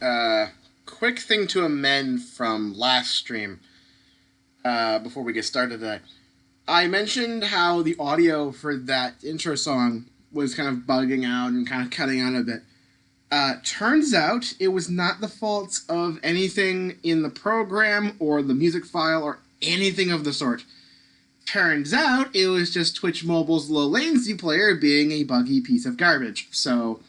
Quick thing to amend from last stream before we get started today. I mentioned how the audio for that intro song was kind of bugging out and kind of cutting out a bit. Turns out it was not the fault of anything in the program or the music file or anything of the sort. Turns out it was just Twitch Mobile's low latency player being a buggy piece of garbage. So,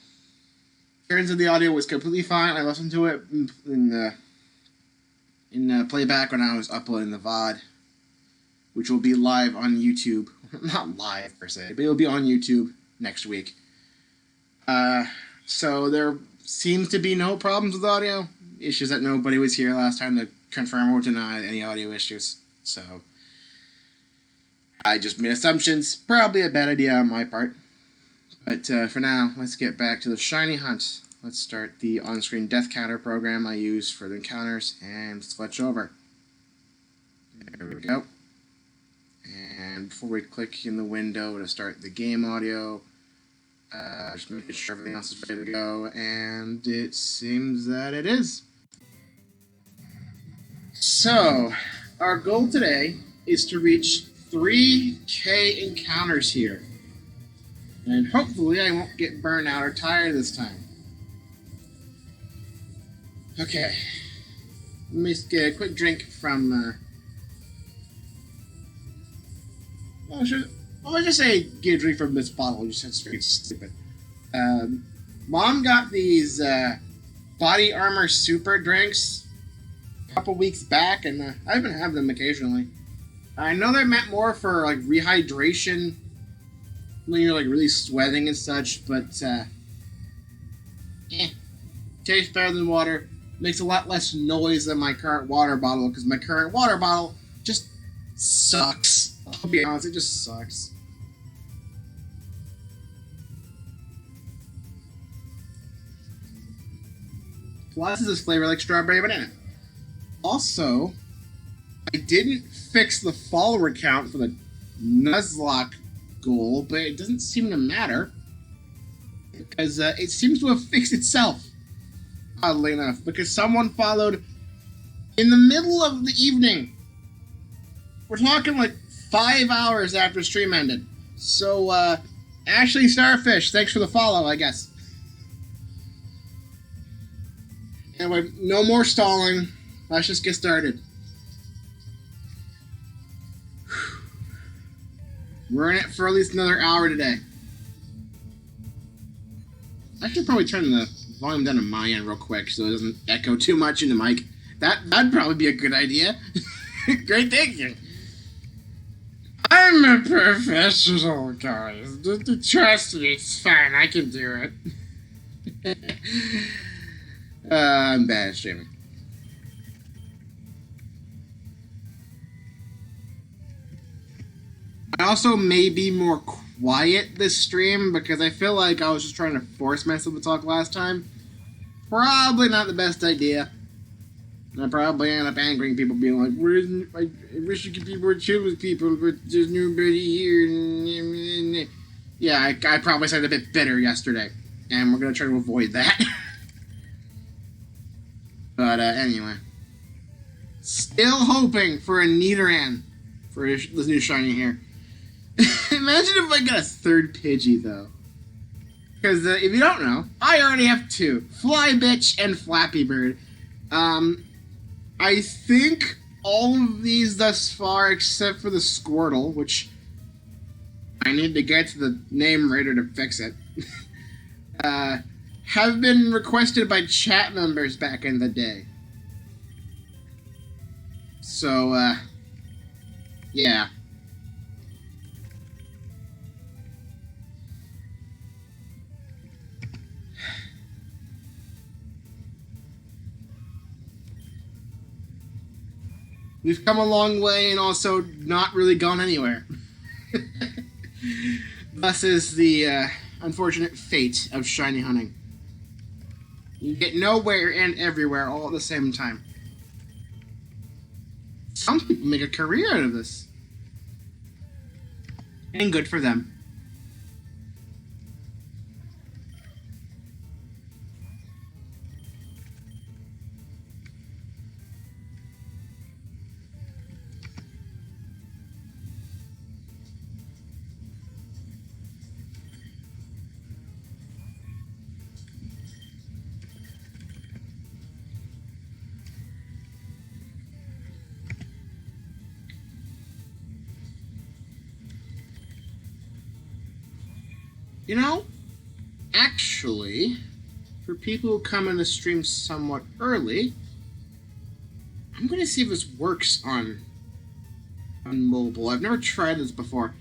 turns out the audio was completely fine. I listened to it in playback when I was uploading the VOD, which will be live on YouTube. Not live per se, but it'll be on YouTube next week. So there seems to be no problems with audio. Issues that nobody was here last time to confirm or deny any audio issues. So I just made assumptions. Probably a bad idea on my part. But for now, let's get back to the shiny hunt. Let's start the on-screen death counter program I use for the encounters and switch over. There we go. And before we click in the window to start the game audio, just making sure everything else is ready to go, and it seems that it is. So, our goal today is to reach 3K encounters here. And hopefully I won't get burned out or tired this time. Okay. Let me get a quick drink from, I'll just say get a drink from this bottle. You said straight stupid. Mom got these Body Armor Super drinks a couple weeks back, and I've been having them occasionally. I know they're meant more for like rehydration when you're like really sweating and such, but tastes better than water. Makes a lot less noise than my current water bottle, because my current water bottle just sucks. I'll be honest, it just sucks. Plus, this flavor like strawberry banana. Also, I didn't fix the follower count for the Nuzlocke goal, but it doesn't seem to matter because it seems to have fixed itself, oddly enough, because someone followed in the middle of the evening. We're talking like 5 hours after stream ended. So, Ashley Starfish, thanks for the follow, I guess. Anyway, no more stalling. Let's just get started. We're in it for at least another hour today. I should probably turn the volume down on my end real quick so it doesn't echo too much in the mic. That'd probably be a good idea. Great thinking. I'm a professional, guys. Trust me, it's fine. I can do it. I'm bad at streaming. I also may be more quiet this stream because I feel like I was just trying to force myself to talk last time. Probably not the best idea. I probably end up angering people, being like, I wish you could be more chill with people, but there's nobody here. Yeah, I probably sounded a bit bitter yesterday, and we're going to try to avoid that. But anyway. Still hoping for a Nidoran for this new shiny here. Imagine if I got a third Pidgey, though. Because if you don't know, I already have two. Fly Bitch and Flappy Bird. I think all of these thus far, except for the Squirtle, which I need to get to the name rater to fix it, have been requested by chat members back in the day. So, yeah. We've come a long way and also not really gone anywhere. Thus is the unfortunate fate of shiny hunting. You get nowhere and everywhere all at the same time. Some people make a career out of this. And good for them. You know, actually, for people who come in the stream somewhat early, I'm going to see if this works on mobile. I've never tried this before.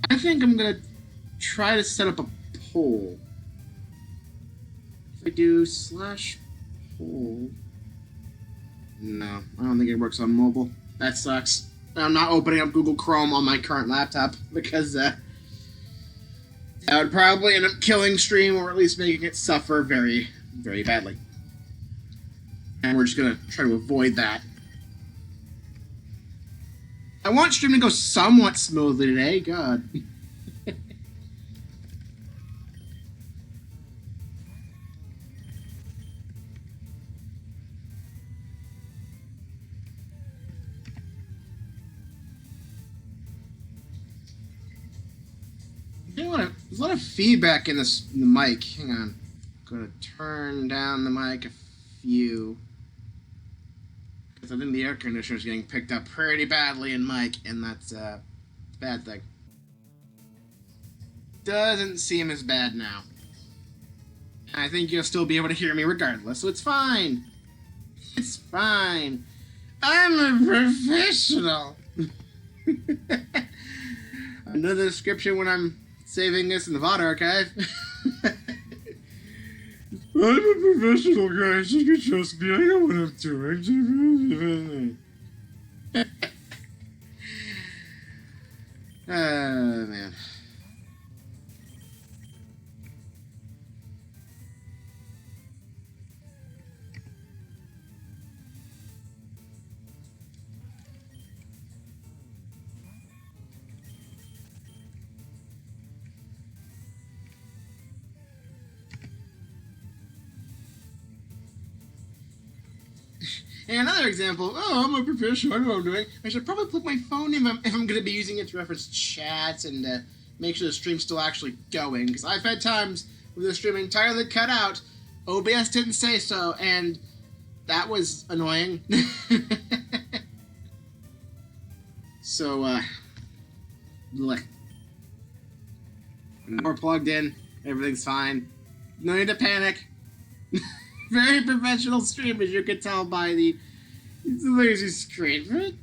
I think I'm going to try to set up a poll. If I do /poll... No, I don't think it works on mobile. That sucks. I'm not opening up Google Chrome on my current laptop because that would probably end up killing stream or at least making it suffer very, very badly. And we're just going to try to avoid that. I want stream to go somewhat smoothly today. God. There's a lot of feedback in the mic. Hang on. I'm going to turn down the mic a few. Because I think the air conditioner is getting picked up pretty badly in mic, and that's a bad thing. Doesn't seem as bad now. I think you'll still be able to hear me regardless, so it's fine. It's fine. I'm a professional. Another description when I'm saving this in the VOD archive. I'm a professional, guys. You can trust me. I know what I'm doing. Man. And another example, I'm a professional, I know what I'm doing. I should probably plug my phone in if I'm going to be using it to reference chats and make sure the stream's still actually going. Because I've had times where the stream entirely cut out, OBS didn't say so, and that was annoying. So, look. We're plugged in, everything's fine. No need to panic. Very professional stream, as you can tell by the lazy screen.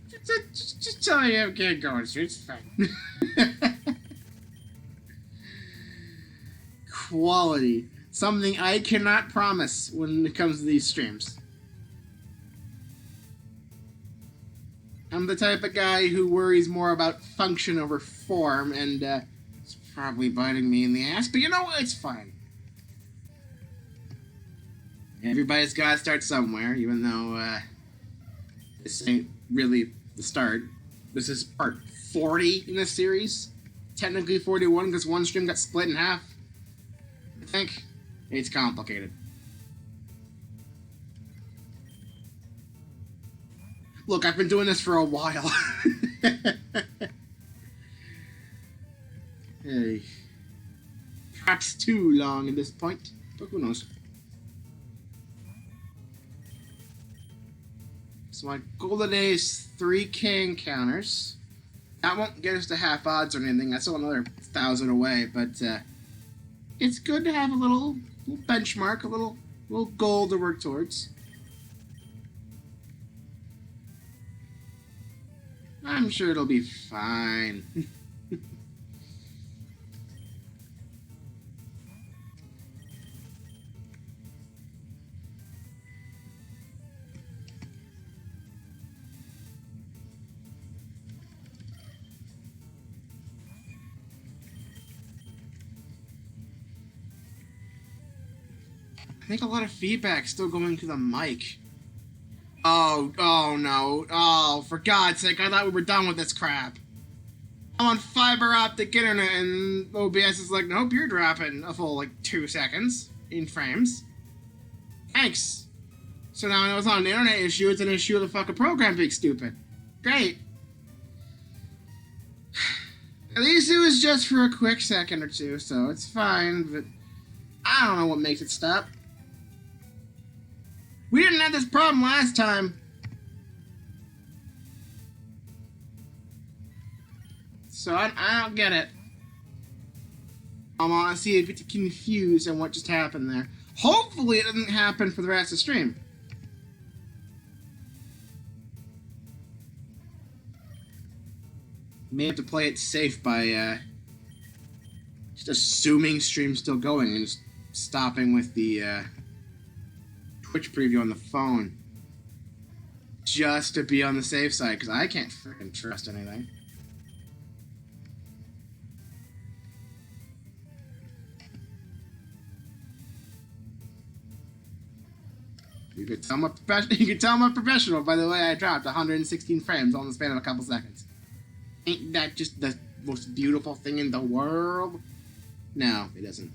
Just tell me I can't go on stream, it's fine. Quality. Something I cannot promise when it comes to these streams. I'm the type of guy who worries more about function over form, and it's probably biting me in the ass, but you know what? It's fine. Everybody's got to start somewhere, even though this ain't really the start. This is part 40 in this series. Technically 41 because one stream got split in half. I think it's complicated. Look, I've been doing this for a while. Hey. Perhaps too long at this point, but who knows. So my goal today is 3K encounters. That won't get us to half odds or anything. That's still another 1,000 away, but it's good to have a little benchmark, a little goal to work towards. I'm sure it'll be fine. I think a lot of feedback still going to the mic. Oh no. Oh, for God's sake, I thought we were done with this crap. I'm on fiber optic internet and OBS is like, nope, you're dropping a full, 2 seconds in frames. Thanks. So now it's not an internet issue, it's an issue of the fucking program being stupid. Great. At least it was just for a quick second or two, so it's fine, but I don't know what makes it stop. We didn't have this problem last time. So I don't get it. I want to see if it's confused on what just happened there. Hopefully it doesn't happen for the rest of the stream. May have to play it safe by just assuming stream's still going and just stopping with the Twitch preview on the phone. Just to be on the safe side, because I can't freaking trust anything. You could tell I'm a professional by the way I dropped 116 frames on the span of a couple seconds. Ain't that just the most beautiful thing in the world? No, it isn't.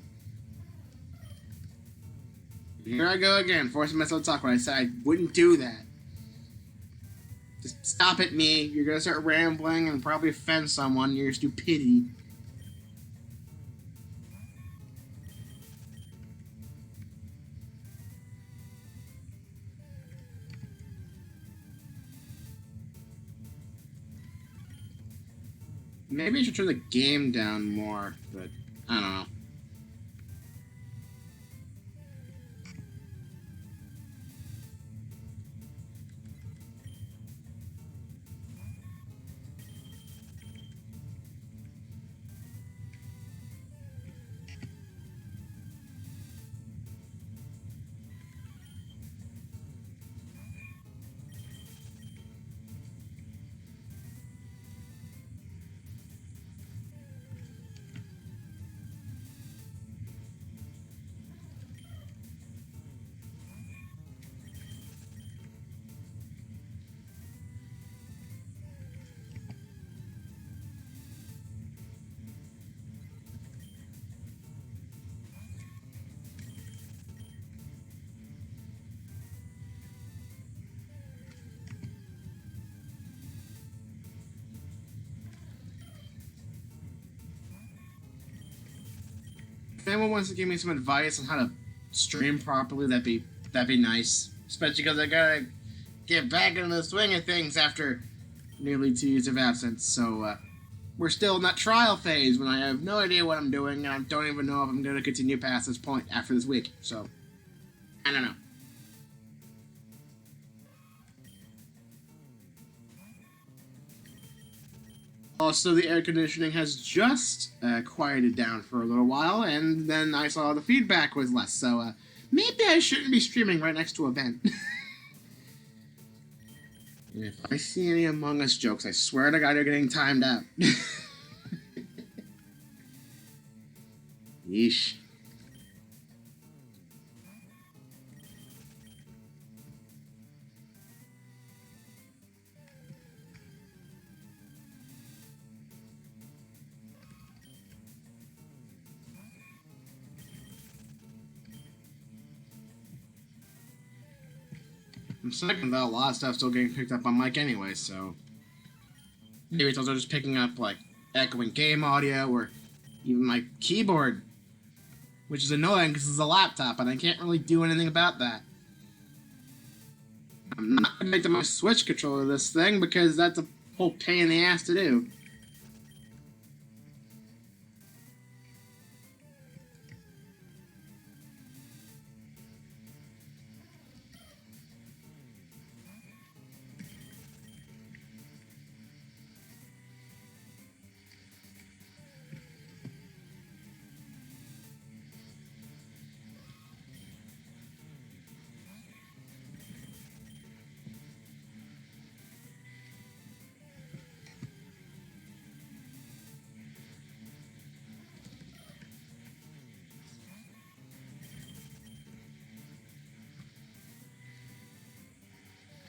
Here I go again, forcing myself to talk when I said I wouldn't do that. Just stop it, me. You're gonna start rambling and probably offend someone. Your stupidity. Maybe I should turn the game down more, but I don't know. If anyone wants to give me some advice on how to stream properly, that'd be nice. Especially because I gotta get back into the swing of things after nearly 2 years of absence. So we're still in that trial phase when I have no idea what I'm doing, and I don't even know if I'm gonna continue past this point after this week. So I don't know. Also, the air conditioning has just quieted down for a little while, and then I saw the feedback was less, so maybe I shouldn't be streaming right next to a vent. If I see any Among Us jokes, I swear to God, you're getting timed out. Yeesh. I'm second though, a lot of stuff's still getting picked up on mic anyway, so maybe it's also just picking up like echoing game audio or even my keyboard, which is annoying because it's a laptop and I can't really do anything about that. I'm not connecting my Switch controller to this thing because that's a whole pain in the ass to do.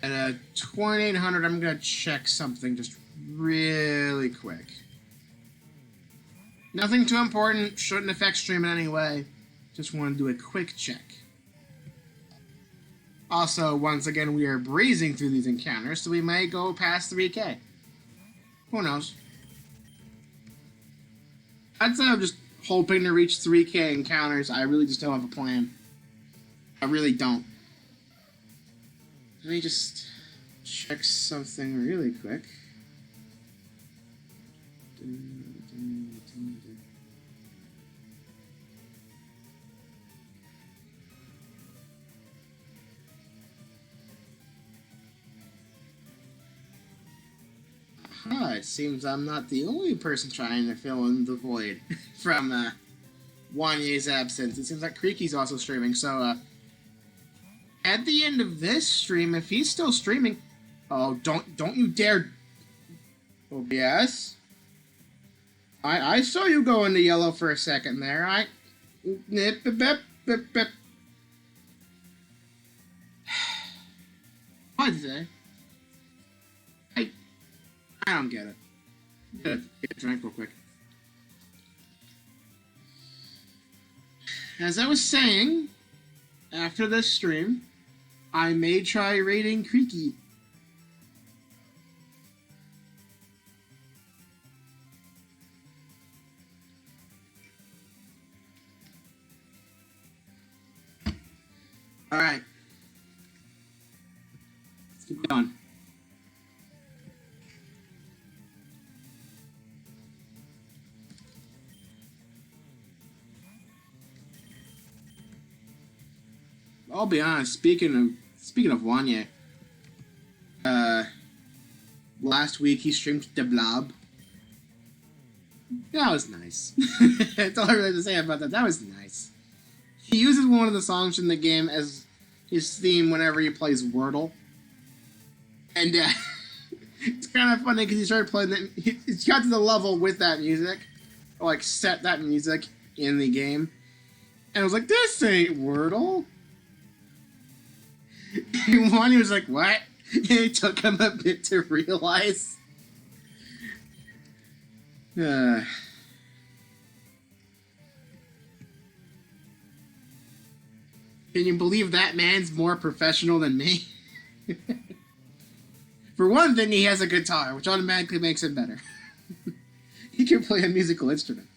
At 2800, I'm gonna check something just really quick. Nothing too important, shouldn't affect stream in any way. Just want to do a quick check. Also, once again, we are breezing through these encounters, so we may go past 3K. Who knows? I'd say I'm just hoping to reach 3K encounters. I really just don't have a plan. I really don't. Let me just check something really quick. it seems I'm not the only person trying to fill in the void from Wanye's absence. It seems like Creaky's also streaming, so at the end of this stream, if he's still streaming, oh, don't you dare. Oh, yes? I saw you go into yellow for a second there. Nip, bip, bip, bip, bip. What'd you say? I don't get it. Get a drink real quick. As I was saying, after this stream, I may try raiding Creaky. Alright. Let's keep going. I'll be honest, speaking of Wanye, last week he streamed The Blob. That was nice. That's all I really have to say about that. That was nice. He uses one of the songs in the game as his theme whenever he plays Wordle. And it's kind of funny because he started playing that. He got to the level with that music, or like set that music in the game, and I was like, "This ain't Wordle." And Wanye was like, "What?" And it took him a bit to realize. Can you believe that man's more professional than me? For one thing, he has a guitar, which automatically makes it better. He can play a musical instrument.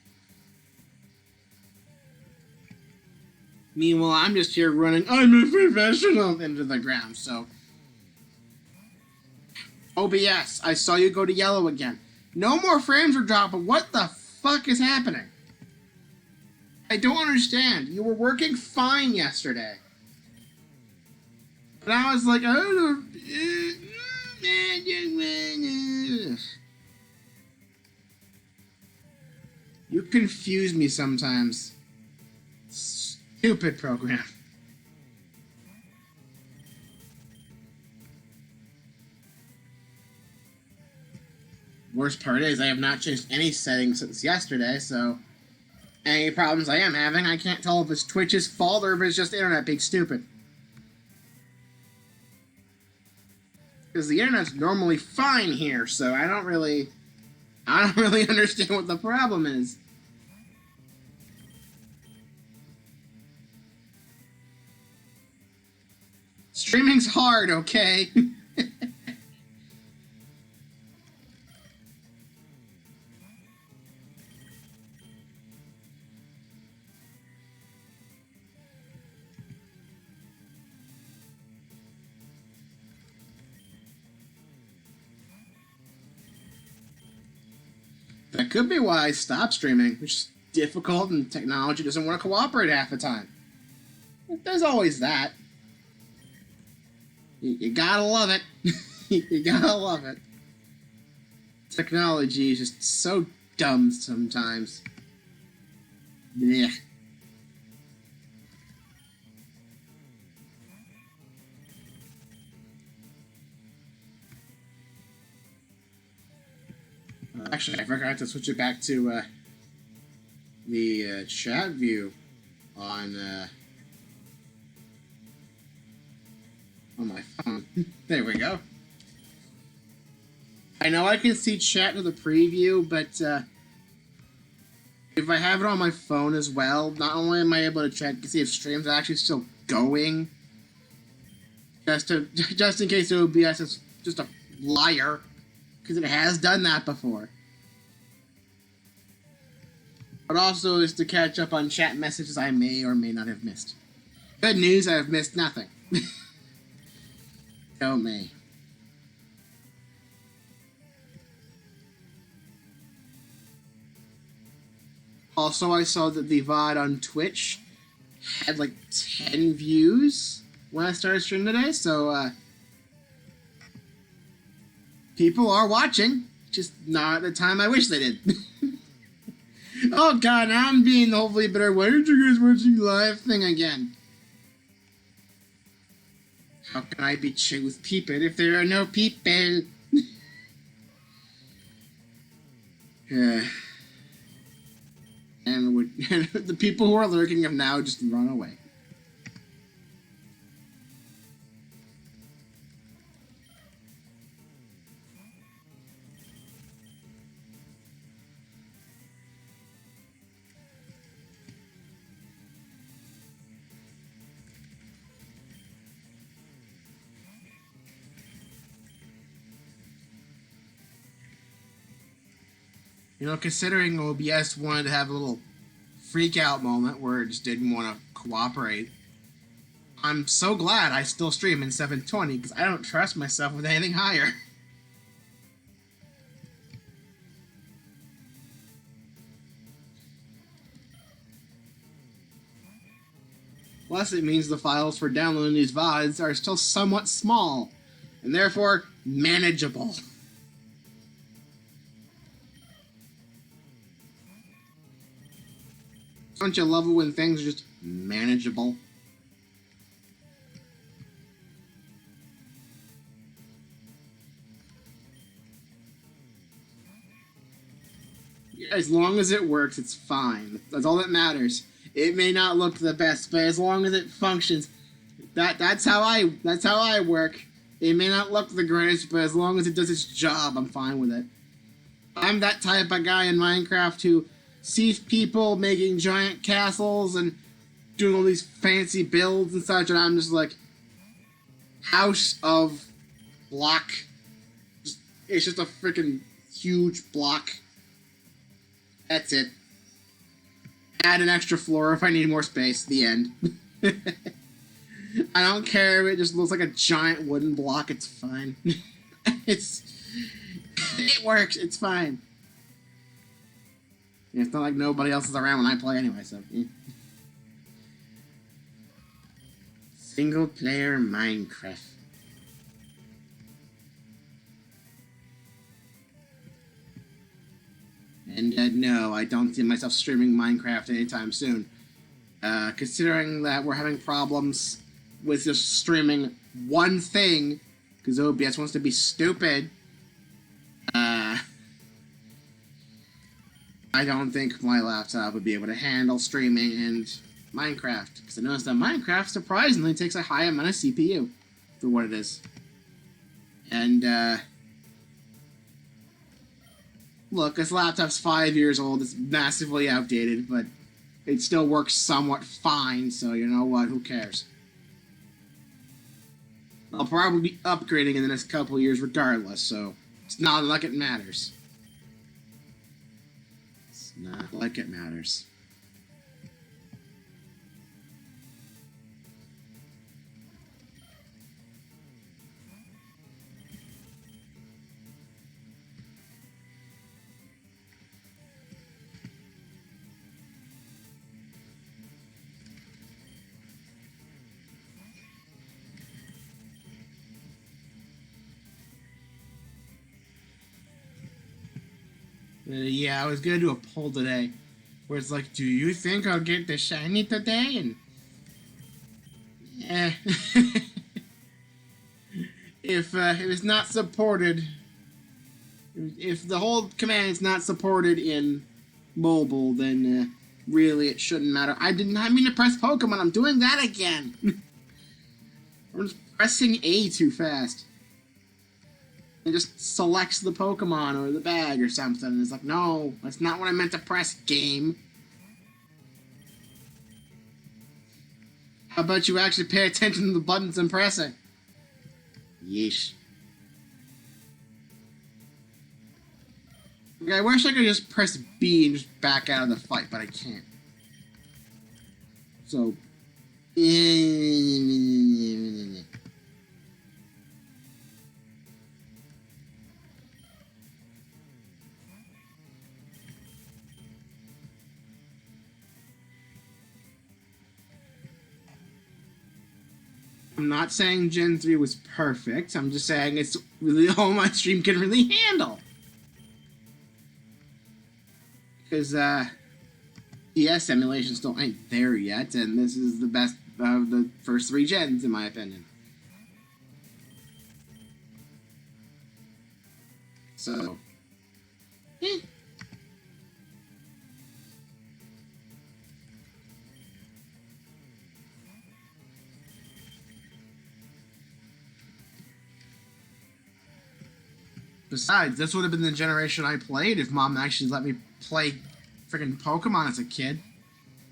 Meanwhile, I'm just here running, I'm a professional, into the ground, so. OBS, I saw you go to yellow again. No more frames are dropping. What the fuck is happening? I don't understand. You were working fine yesterday. But I was like, oh, you confuse me sometimes. Stupid program. Worst part is I have not changed any settings since yesterday, so any problems I am having, I can't tell if it's Twitch's fault or if it's just internet being stupid. Because the internet's normally fine here, so I don't really understand what the problem is. Streaming's hard, okay? That could be why I stopped streaming, which is difficult and technology doesn't want to cooperate half the time. There's always that. You gotta love it. You gotta love it. Technology is just so dumb sometimes. Yeah. Actually, I forgot to switch it back to the chat view on my phone. There we go. I know I can see chat in the preview, but if I have it on my phone as well, not only am I able to check to see if streams are actually still going, just in case OBS is just a liar, because it has done that before. But also is to catch up on chat messages I may or may not have missed. Good news, I have missed nothing. Tell me. Also, I saw that the VOD on Twitch had like 10 views when I started streaming today, so people are watching, which just not at the time I wish they did. Oh god, now I'm being the hopefully better. Why aren't you guys watching live thing again? How can I be chill with people if there are no people? Yeah. And the people who are lurking have now just run away. You know, considering OBS wanted to have a little freak out moment where it just didn't want to cooperate, I'm so glad I still stream in 720 because I don't trust myself with anything higher. Plus, it means the files for downloading these VODs are still somewhat small, and therefore manageable. Don't you love it when things are just manageable? As long as it works, it's fine. That's all that matters. It may not look the best, but as long as it functions, that's how I work. It may not look the greatest, but as long as it does its job, I'm fine with it. I'm that type of guy in Minecraft who sees people making giant castles and doing all these fancy builds and such, and I'm just like, house of block. It's just a freaking huge block. That's it. Add an extra floor if I need more space. The end. I don't care if it just looks like a giant wooden block. It's fine. It works. It's fine. Yeah, it's not like nobody else is around when I play anyway, so. Yeah. Single player Minecraft. And no, I don't see myself streaming Minecraft anytime soon. Considering that we're having problems with just streaming one thing, because OBS wants to be stupid, I don't think my laptop would be able to handle streaming and Minecraft. Because I noticed that Minecraft surprisingly takes a high amount of CPU for what it is. And, look, this laptop's 5 years old, it's massively outdated, but it still works somewhat fine, so you know what, who cares? I'll probably be upgrading in the next couple of years regardless, so it's not like it matters. It's not like it matters. Yeah, I was gonna do a poll today where it's like, do you think I'll get the shiny today? And yeah, if it's not supported, if the whole command is not supported in mobile, then really it shouldn't matter. I did not mean to press Pokemon. I'm doing that again. I'm just pressing A too fast. It just selects the Pokemon or the bag or something. And it's like, no, that's not what I meant to press, game. How about you actually pay attention to the buttons I'm pressing? Yeesh. I wish I could just press B and just back out of the fight, but I can't. So... I'm not saying Gen 3 was perfect. I'm just saying it's really all my stream can really handle. because DS emulation still ain't there yet, and this is the best of the first 3 gens, in my opinion. So, eh. Besides, this would have been the generation I played if Mom actually let me play freaking Pokemon as a kid.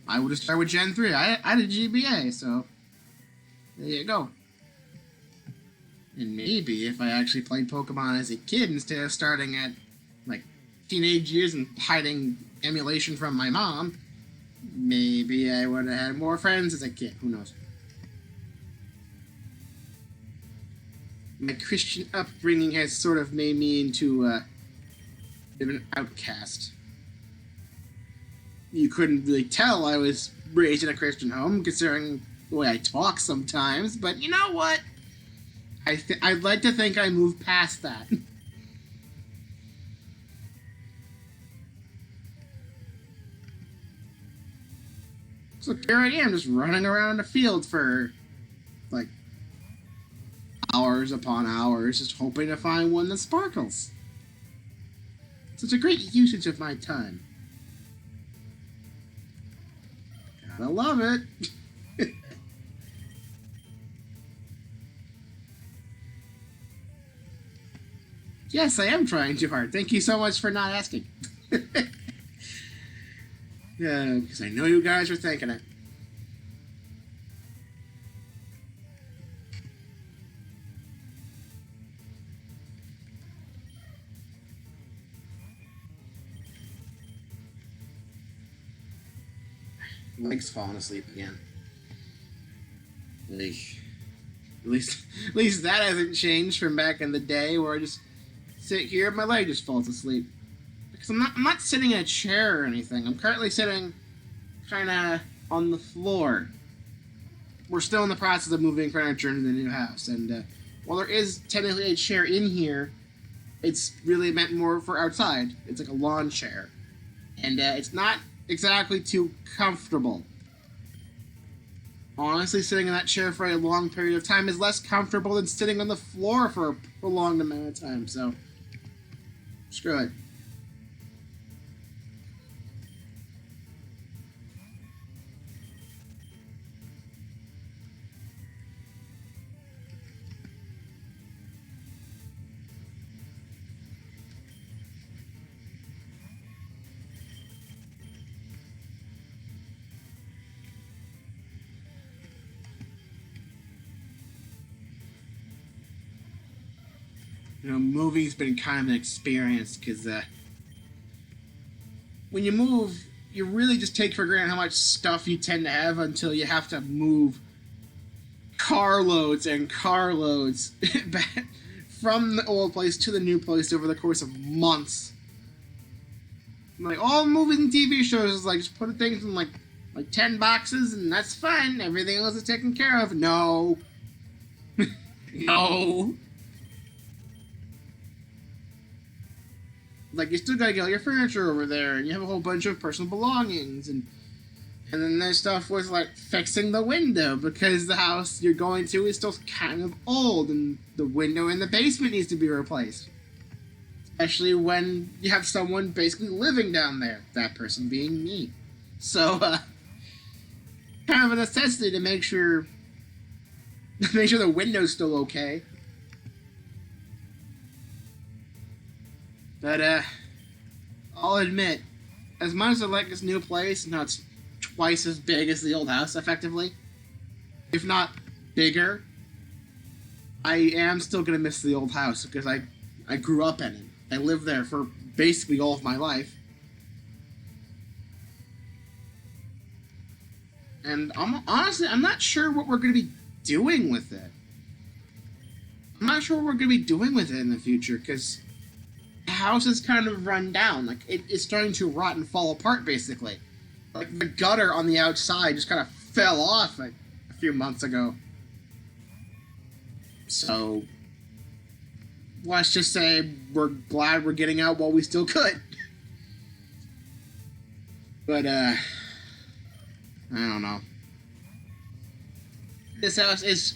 I would have started with Gen 3. I had a GBA, so there you go. And maybe if I actually played Pokemon as a kid instead of starting at, like, teenage years and hiding emulation from my mom, maybe I would have had more friends as a kid. Who knows? My Christian upbringing has sort of made me into a bit of an outcast. You couldn't really tell I was raised in a Christian home, considering the way I talk sometimes, but you know what? I'd like to think I moved past that. So here I am, just running around the field for, like, hours upon hours, just hoping to find one that sparkles. Such a great usage of my time. Gotta love it. Yes, I am trying too hard. Thank you so much for not asking. Yeah, because I know you guys are thinking it. Mike's falling asleep again. At least that hasn't changed from back in the day where I just sit here and my leg just falls asleep. Because I'm not sitting in a chair or anything. I'm currently sitting kind of on the floor. We're still in the process of moving furniture into the new house, and while there is technically a chair in here, it's really meant more for outside. It's like a lawn chair, and it's not exactly too comfortable. Honestly, sitting in that chair for a long period of time is less comfortable than sitting on the floor for a prolonged amount of time, so screw it. You know, moving's been kind of an experience because when you move, you really just take for granted how much stuff you tend to have until you have to move carloads and carloads back from the old place to the new place over the course of months. Like, all movies and TV shows is like, just put things in like 10 boxes and that's fine. Everything else is taken care of. No. No. Like, you still gotta get all your furniture over there, and you have a whole bunch of personal belongings, and then there's stuff with, like, fixing the window, because the house you're going to is still kind of old, and the window in the basement needs to be replaced. Especially when you have someone basically living down there, that person being me. So, kind of a necessity to make sure the window's still okay. But, I'll admit, as much as I like this new place, and how it's twice as big as the old house, effectively, if not bigger, I am still gonna miss the old house, because I grew up in it. I lived there for basically all of my life. And honestly, I'm not sure what we're gonna be doing with it. I'm not sure what we're gonna be doing with it in the future, because the house is kind of run down. Like, it's starting to rot and fall apart, basically. Like, the gutter on the outside just kind of fell off like a few months ago. So, let's just say we're glad we're getting out while we still could. But, I don't know. This house is,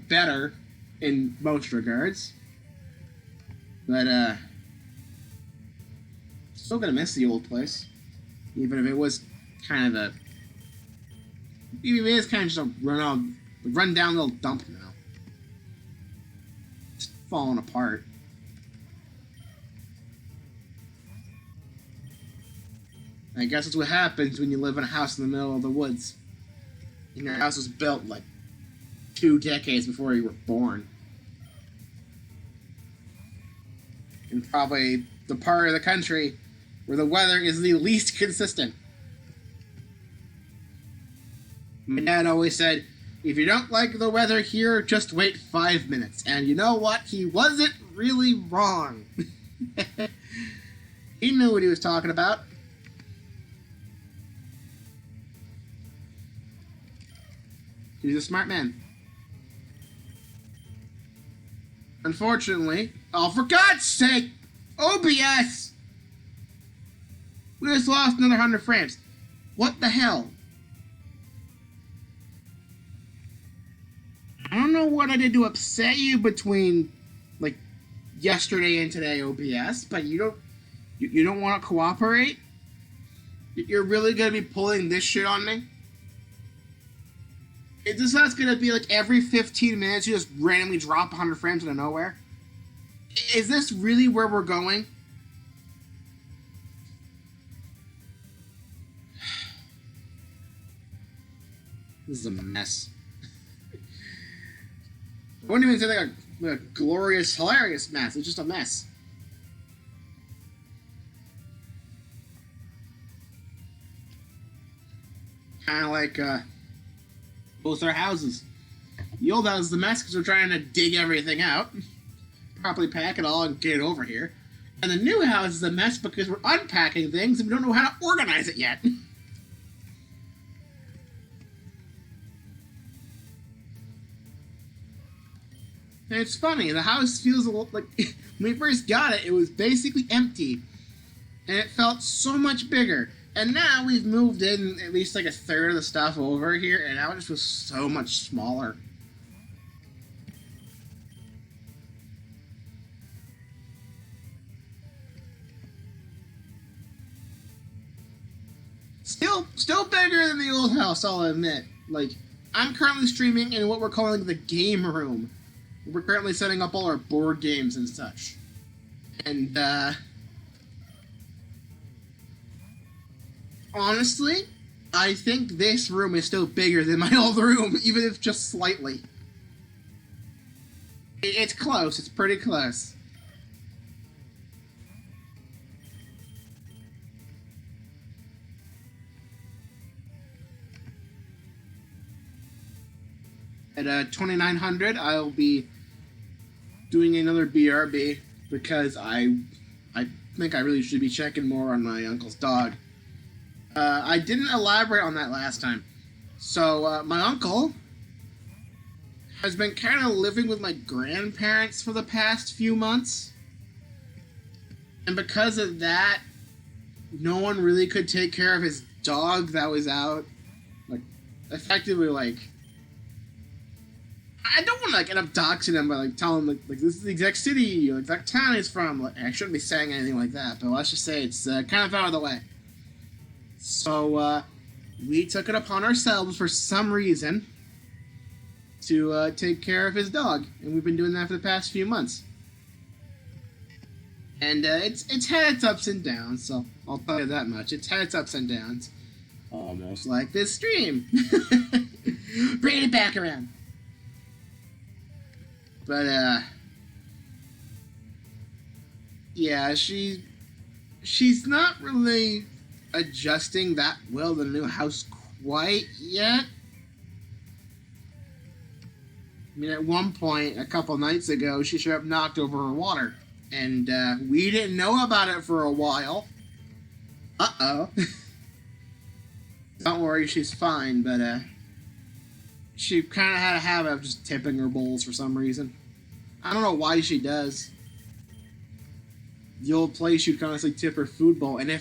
better in most regards. But, still gonna miss the old place. Even if it was kind of even if it is kind of just a run down little dump now. It's falling apart. I guess that's what happens when you live in a house in the middle of the woods. And your house was built like 2 decades before you were born. And probably the part of the country where the weather is the least consistent. My dad always said, if you don't like the weather here, just wait 5 minutes. And you know what? He wasn't really wrong. He knew what he was talking about. He's a smart man. Unfortunately, oh, for God's sake, OBS! We just lost another 100 frames. What the hell? I don't know what I did to upset you between, like, yesterday and today, OBS, but you don't want to cooperate? You're really gonna be pulling this shit on me? Is this not gonna be like every 15 minutes you just randomly drop 100 frames out of nowhere? Is this really where we're going? This is a mess. I wouldn't even say like a glorious, hilarious mess. It's just a mess. Kind of like both our houses. The old house is a mess because we're trying to dig everything out, properly pack it all, and get it over here. And the new house is a mess because we're unpacking things and we don't know how to organize it yet. And it's funny, the house feels a little like, when we first got it, it was basically empty. And it felt so much bigger. And now we've moved in at least like a third of the stuff over here, and now it just was so much smaller. Still bigger than the old house, I'll admit. Like, I'm currently streaming in what we're calling the game room. We're currently setting up all our board games and such. And, honestly, I think this room is still bigger than my old room, even if just slightly. It's close. It's pretty close. At 2900, I'll be doing another BRB because I think I really should be checking more on my uncle's dog. I didn't elaborate on that last time. So, my uncle has been kind of living with my grandparents for the past few months. And because of that, no one really could take care of his dog that was out. Like, effectively, like, I don't want to, like, end up doxing him by, like, telling him, like this is the exact city or exact town he's from. Like, I shouldn't be saying anything like that, but let's just say it's kind of out of the way. So, we took it upon ourselves for some reason to take care of his dog, and we've been doing that for the past few months. And it's had its ups and downs, so I'll tell you that much. It's had its ups and downs, almost like this stream. Bring it back around. But yeah, she's not really adjusting that well to the new house quite yet. I mean, at one point, a couple nights ago, she straight up knocked over her water. And we didn't know about it for a while. Uh-oh. Don't worry, she's fine, but she kind of had a habit of just tipping her bowls for some reason. I don't know why she does. The old place, she'd constantly tip her food bowl, and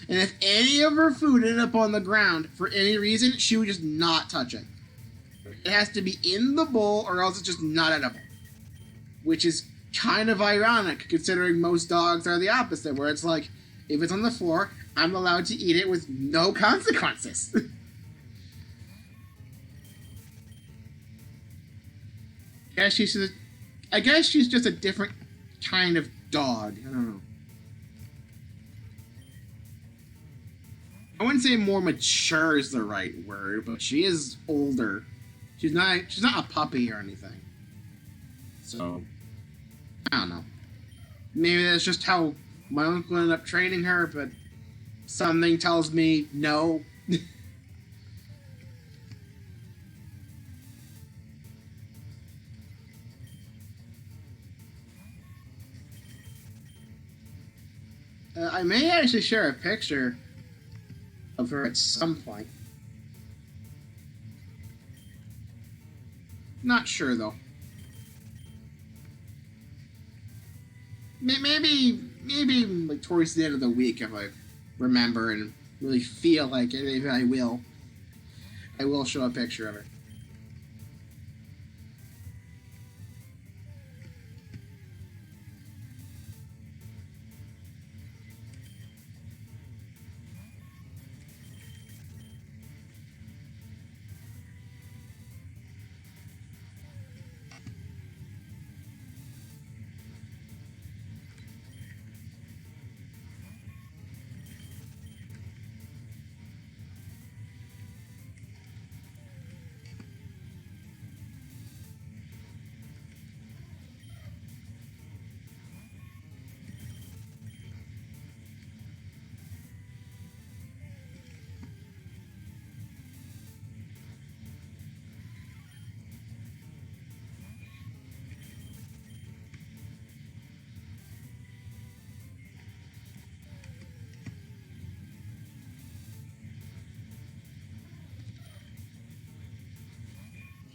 And if any of her food ended up on the ground for any reason, she would just not touch it. It has to be in the bowl or else it's just not edible. Which is kind of ironic considering most dogs are the opposite, where it's like, if it's on the floor, I'm allowed to eat it with no consequences. I guess she's just a different kind of dog. I don't know. I wouldn't say more mature is the right word, but she is older. She's not a puppy or anything. So I don't know. Maybe that's just how my uncle ended up training her, but something tells me no. I may actually share a picture of her at some point. Not sure though. Maybe like towards the end of the week if I remember and really feel like it. Maybe I will. I will show a picture of her.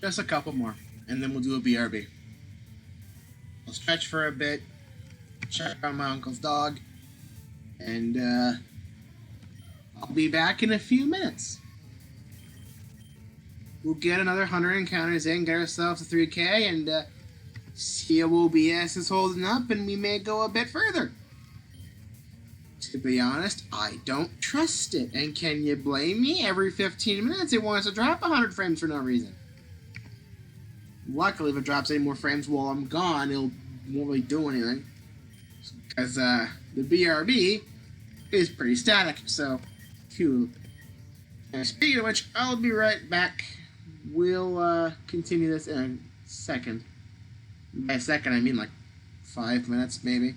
Just a couple more, and then we'll do a BRB. I'll stretch for a bit, check on my uncle's dog, and I'll be back in a few minutes. We'll get another 100 encounters in, get ourselves a 3K, and see how OBS is holding up, and we may go a bit further. To be honest, I don't trust it, and can you blame me? Every 15 minutes it wants to drop 100 frames for no reason. Luckily, if it drops any more frames while I'm gone, it won't really do anything. Because the BRB is pretty static, so cool. And speaking of which, I'll be right back. We'll continue this in a second. By a second, I mean like 5 minutes, maybe.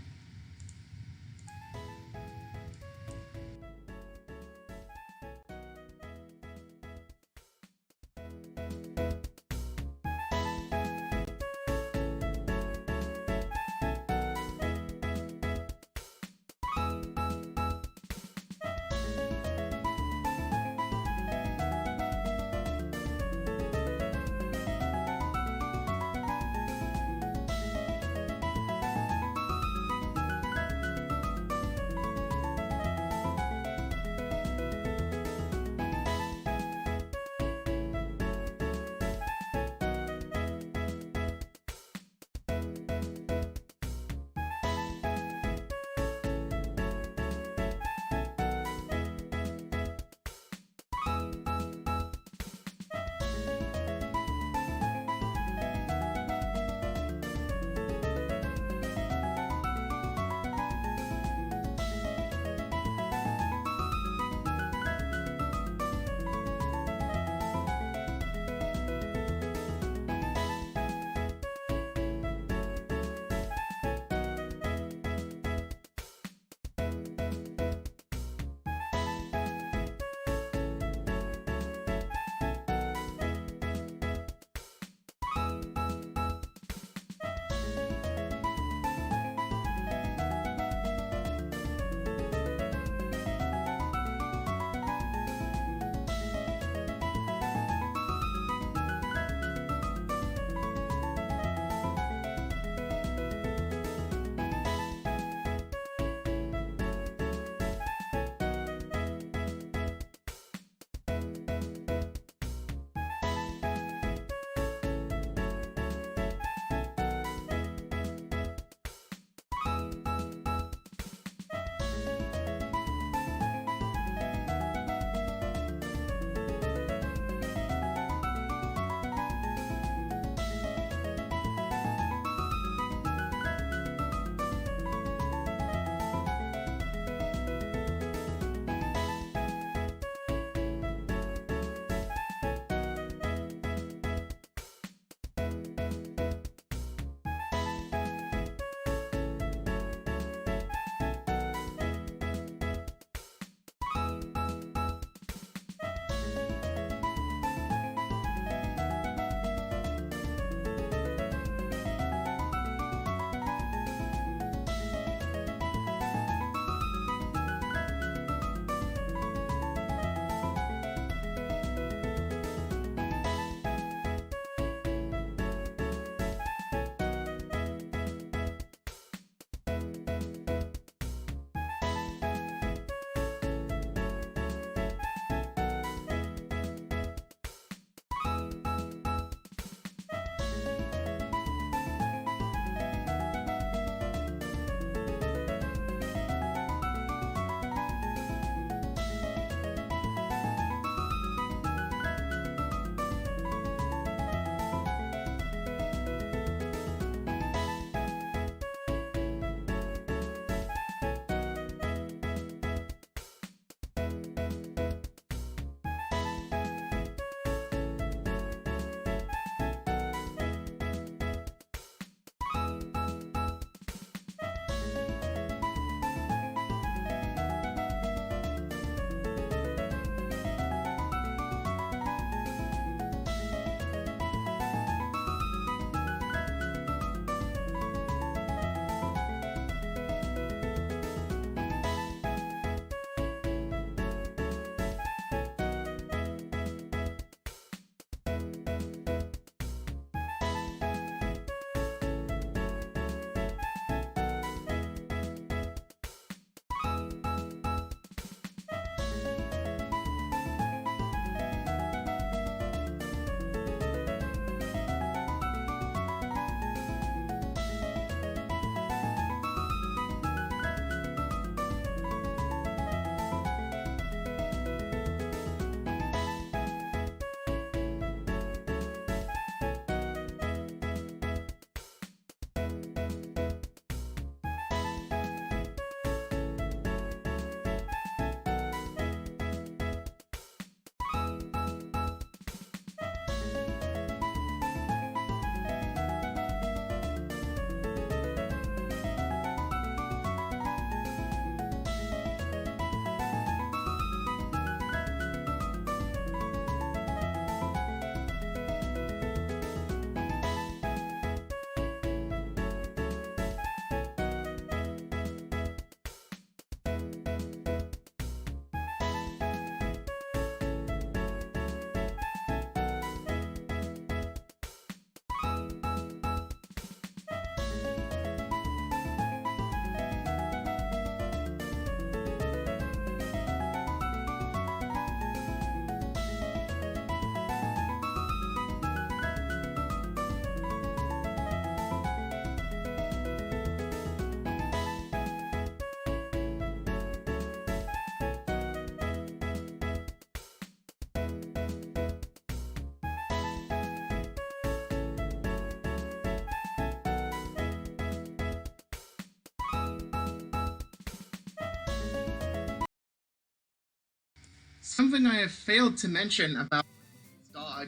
Something I have failed to mention about this dog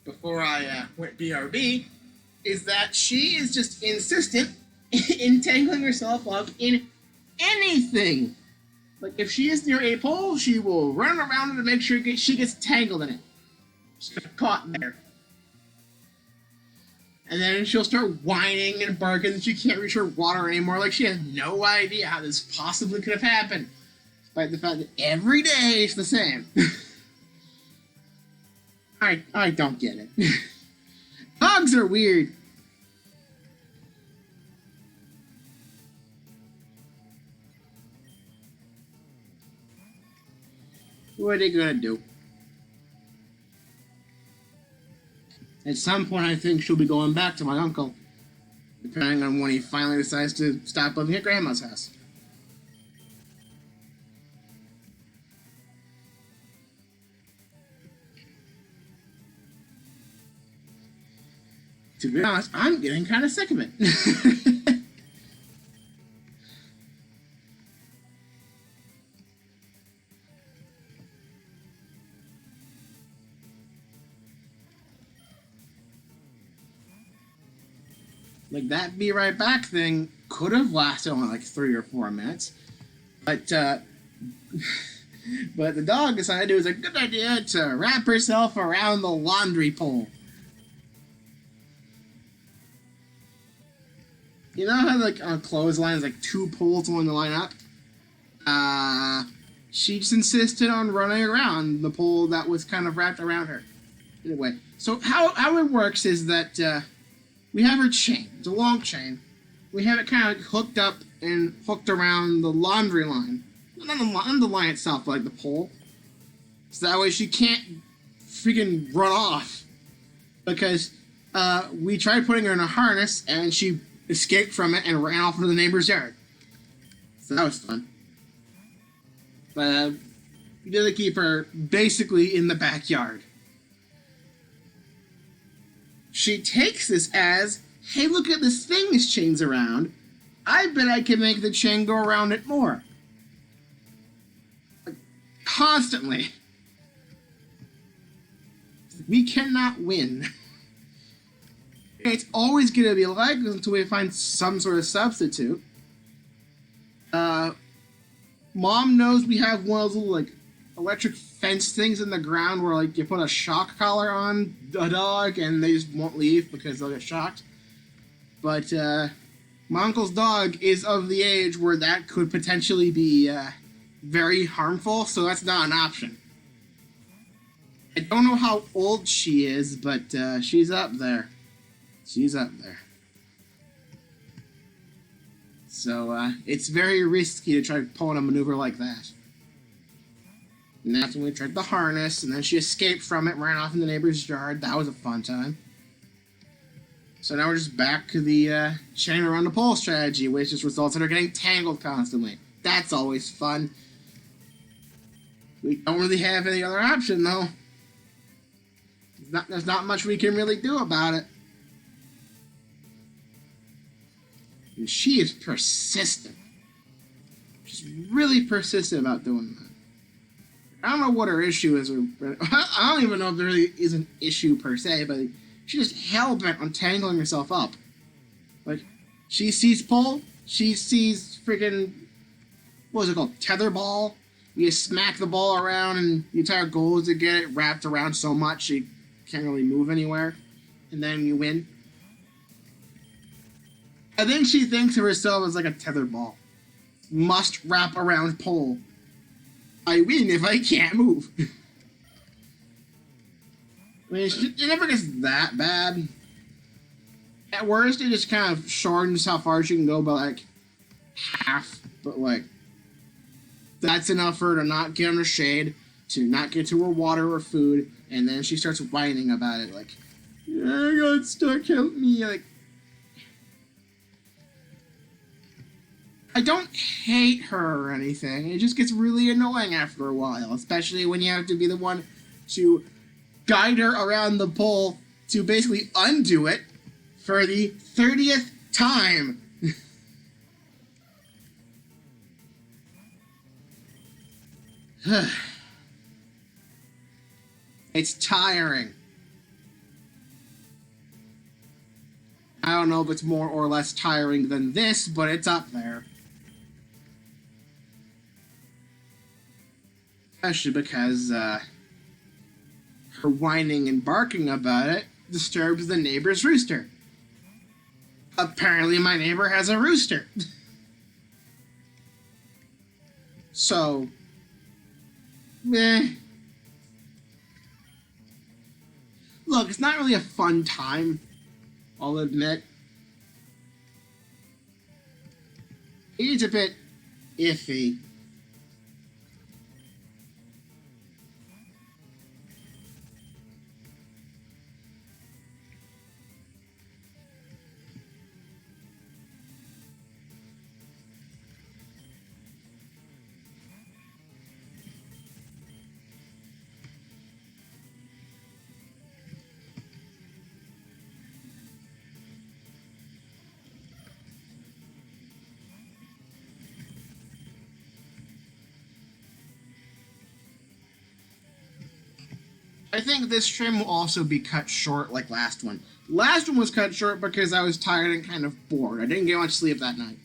before I went BRB is that she is just insistent in tangling herself up in anything. Like, if she is near a pole, she will run around it to make sure she gets tangled in it. She gets caught there. And then she'll start whining and barking that she can't reach her water anymore. Like, she has no idea how this possibly could have happened. Despite the fact that every day it's the same. I don't get it. Dogs are weird. What are they gonna do? At some point, I think she'll be going back to my uncle, depending on when he finally decides to stop living at Grandma's house. To be honest, I'm getting kind of sick of it. Like, that be right back thing could have lasted only like 3 or 4 minutes, but but the dog decided it was a good idea to wrap herself around the laundry pole. You know how, like, on clothesline, like 2 poles along the line up? She just insisted on running around the pole that was kind of wrapped around her. Anyway, so how it works is that we have her chain. It's a long chain. We have it kind of hooked up and hooked around the laundry line. Not the line itself, but like the pole. So that way she can't freaking run off. Because we tried putting her in a harness and she escaped from it and ran off into the neighbor's yard. So that was fun. But we did keep her basically in the backyard. She takes this as, hey, look at this thing this chain's around. I bet I can make the chain go around it more. Like, constantly. We cannot win. It's always going to be like this until we find some sort of substitute. Mom knows we have one of those little, like, electric fence things in the ground where, like, you put a shock collar on a dog and they just won't leave because they'll get shocked. But my uncle's dog is of the age where that could potentially be very harmful, so that's not an option. I don't know how old she is, but she's up there. She's up there. So it's very risky to try pulling a maneuver like that. And that's when we tried the harness, and then she escaped from it, ran off in the neighbor's yard. That was a fun time. So now we're just back to the chain around the pole strategy, which just results in her getting tangled constantly. That's always fun. We don't really have any other option, though. There's not much we can really do about it. And she is persistent. She's really persistent about doing that. I don't know what her issue is. I don't even know if there really is an issue per se, but she's just hell-bent on tangling herself up. Like, she sees pole, she sees freaking, what is it called, tether ball. You smack the ball around, and the entire goal is to get it wrapped around so much she can't really move anywhere, and then you win. I think she thinks of herself as like a tether ball. Must wrap around pole. I win if I can't move. I mean, it never gets that bad. At worst, it just kind of shortens how far she can go by like half. But like, that's enough for her to not get in the shade, to not get to her water or food, and then she starts whining about it like, I got stuck, help me. Like, I don't hate her or anything. It just gets really annoying after a while, especially when you have to be the one to guide her around the pole to basically undo it for the 30th time. It's tiring. I don't know if it's more or less tiring than this, but it's up there. Especially because her whining and barking about it disturbs the neighbor's rooster. Apparently my neighbor has a rooster. So, meh. Look, it's not really a fun time, I'll admit. It's a bit iffy. I think this stream will also be cut short like last one. Last one was cut short because I was tired and kind of bored. I didn't get much sleep that night.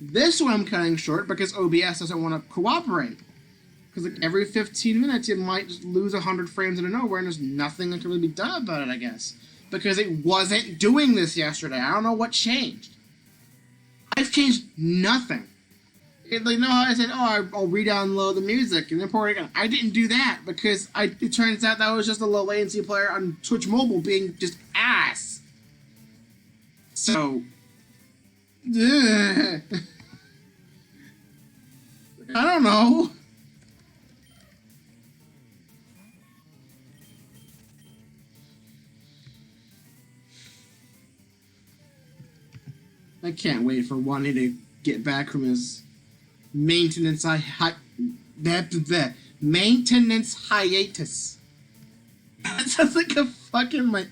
This one I'm cutting short because OBS doesn't want to cooperate. Because like every 15 minutes you might just lose 100 frames out of nowhere and there's nothing that can really be done about it, I guess. Because it wasn't doing this yesterday. I don't know what changed. I've changed nothing. You know how I said, oh, I'll re-download the music and import it again. I didn't do that because it turns out that was just a low latency player on Twitch Mobile being just ass. So, I don't know. I can't wait for Wani to get back from his maintenance maintenance hiatus. That sounds like a fucking like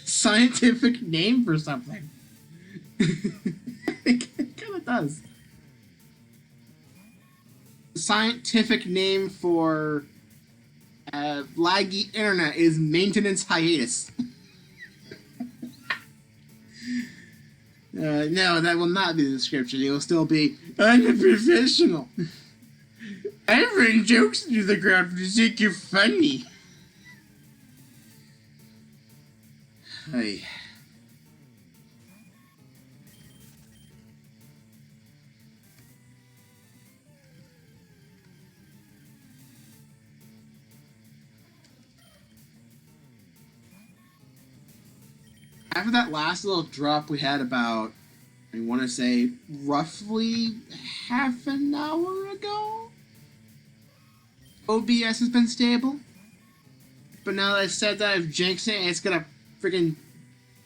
scientific name for something. It kind of does. The scientific name for laggy internet is maintenance hiatus. No, that will not be the description. It will still be, I'm a professional. I bring jokes into the ground to make you funny. Hey. After that last little drop we had about, I want to say, roughly half an hour ago, OBS has been stable. But now that I said that, I've jinxed it, it's gonna freaking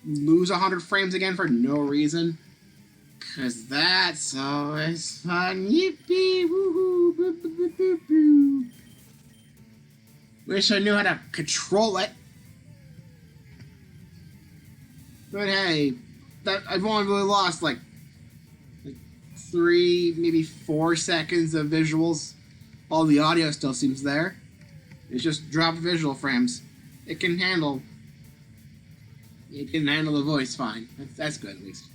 lose 100 frames again for no reason. Cause that's always fun. Yippee! Woohoo! Boo, boo, boo, boo, boo. Wish I knew how to control it. But hey, I've only really lost like 3, maybe 4 seconds of visuals. All the audio still seems there. It's just dropped visual frames. It can handle the voice fine. That's good at least.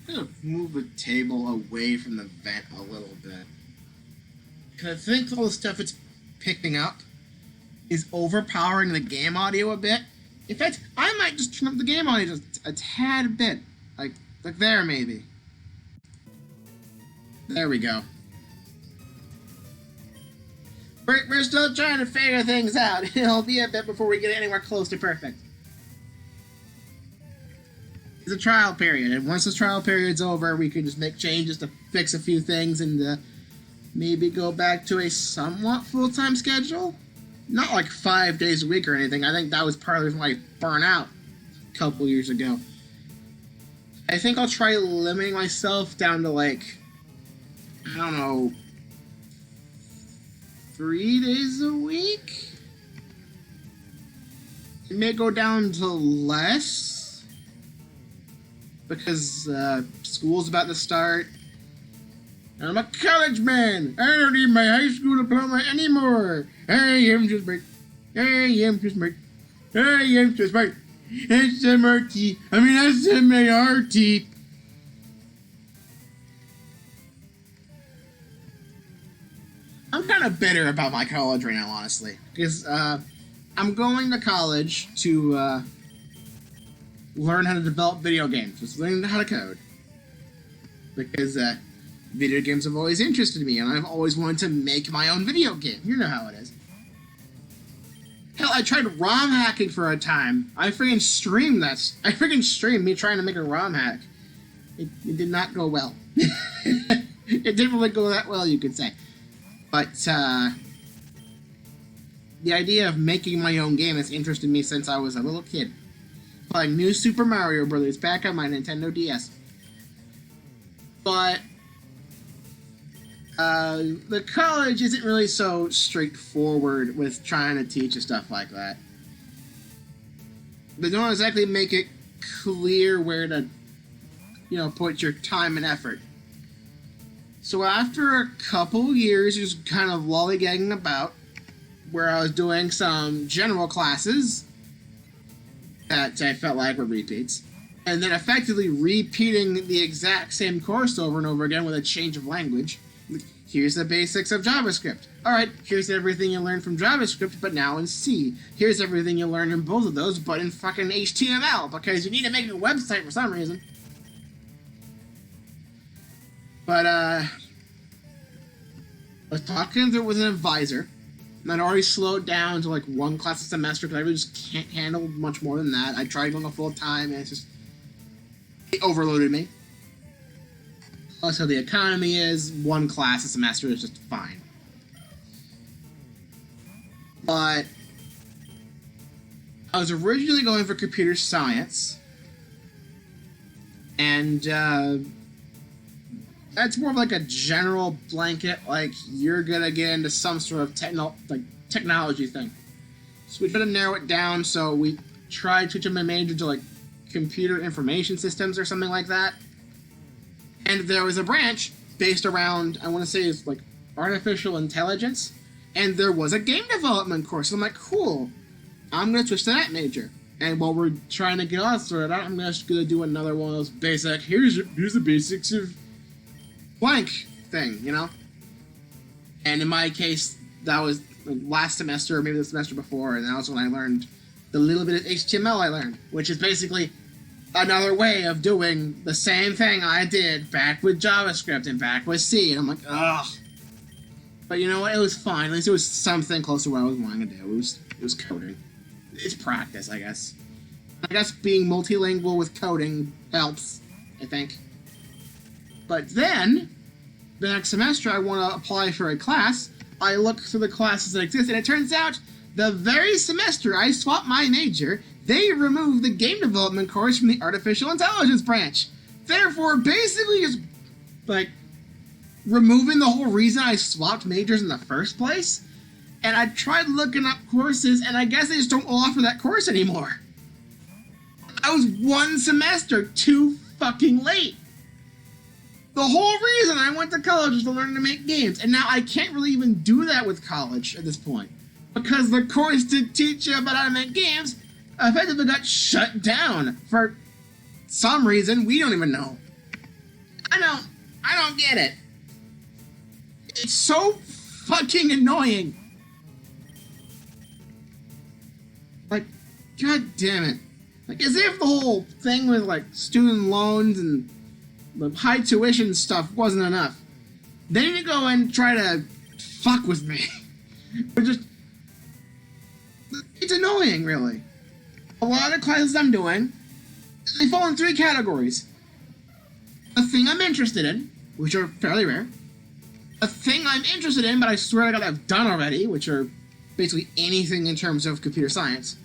I'm gonna move the table away from the vent a little bit. Because I think all the stuff it's picking up is overpowering the game audio a bit. In fact, I might just turn up the game audio just a tad bit. Like there, maybe. There we go. We're still trying to figure things out. It'll be a bit before we get anywhere close to perfect. It's a trial period, and once the trial period's over, we can just make changes to fix a few things, and maybe go back to a somewhat full-time schedule. Not like 5 days a week or anything. I think that was part of the reason why I burned out a couple years ago. I think I'll try limiting myself down to like, I don't know, 3 days a week? It may go down to less because school's about to start. And I'm a college man. I don't need my high school diploma anymore. I am just smart. I am just smart. I am just smart. SMRT. I mean SMART. I'm kind of bitter about my college right now, honestly, because I'm going to college to learn how to develop video games. Just learning how to code, because video games have always interested me, and I've always wanted to make my own video game. You know how it is. Hell, I tried ROM hacking for a time. I freaking streamed that. I freaking streamed me trying to make a ROM hack. It did not go well. It didn't really go that well, you could say. But the idea of making my own game has interested me since I was a little kid. Playing New Super Mario Bros. Back on my Nintendo DS. But the college isn't really so straightforward with trying to teach and stuff like that. They don't exactly make it clear where to, put your time and effort. So after a couple years just kind of lollygagging about, where I was doing some general classes that I felt like were repeats, and then effectively repeating the exact same course over and over again with a change of language. Here's the basics of JavaScript. Alright, here's everything you learned from JavaScript, but now in C. Here's everything you learned in both of those, but in fucking HTML, because you need to make a website for some reason. But, I was talking through it with an advisor, and I'd already slowed down to like one class a semester, because I really just can't handle much more than that. I tried going a full time, and it overloaded me. Plus how the economy is, one class a semester is just fine. But I was originally going for computer science, and that's more of like a general blanket, like you're gonna get into some sort of technology thing. So we tried to narrow it down, so we tried switching my major to like computer information systems or something like that. And there was a branch based around, I want to say it's like artificial intelligence, and there was a game development course. So I'm like, cool, I'm going to switch to that major. And while we're trying to get all sorted out, I'm just going to do another one of those basic, here's the basics of blank thing, And in my case, that was like last semester, or maybe the semester before, and that was when I learned the little bit of HTML I learned, which is basically another way of doing the same thing I did back with JavaScript and back with C. And I'm like, ugh. But you know what? It was fine. At least it was something close to what I was wanting to do. It was coding. It's practice, I guess. I guess being multilingual with coding helps, I think. But then, the next semester, I want to apply for a class. I look through the classes that exist, and it turns out the very semester I swapped my major, they removed the game development course from the artificial intelligence branch. Therefore, basically just, removing the whole reason I swapped majors in the first place. And I tried looking up courses, and I guess they just don't offer that course anymore. I was one semester too fucking late. The whole reason I went to college was to learn to make games, and now I can't really even do that with college at this point. Because the course to teach you about how to make games effectively got shut down for some reason we don't even know. I don't get it. It's so fucking annoying. Like, god damn it. Like, as if the whole thing with, student loans and the high tuition stuff wasn't enough. They need to go and try to fuck with me. But just... It's annoying, really. A lot of classes I'm doing, they fall in 3 categories. A thing I'm interested in, which are fairly rare. a thing I'm interested in, but I swear to God I've done already, which are basically anything in terms of computer science.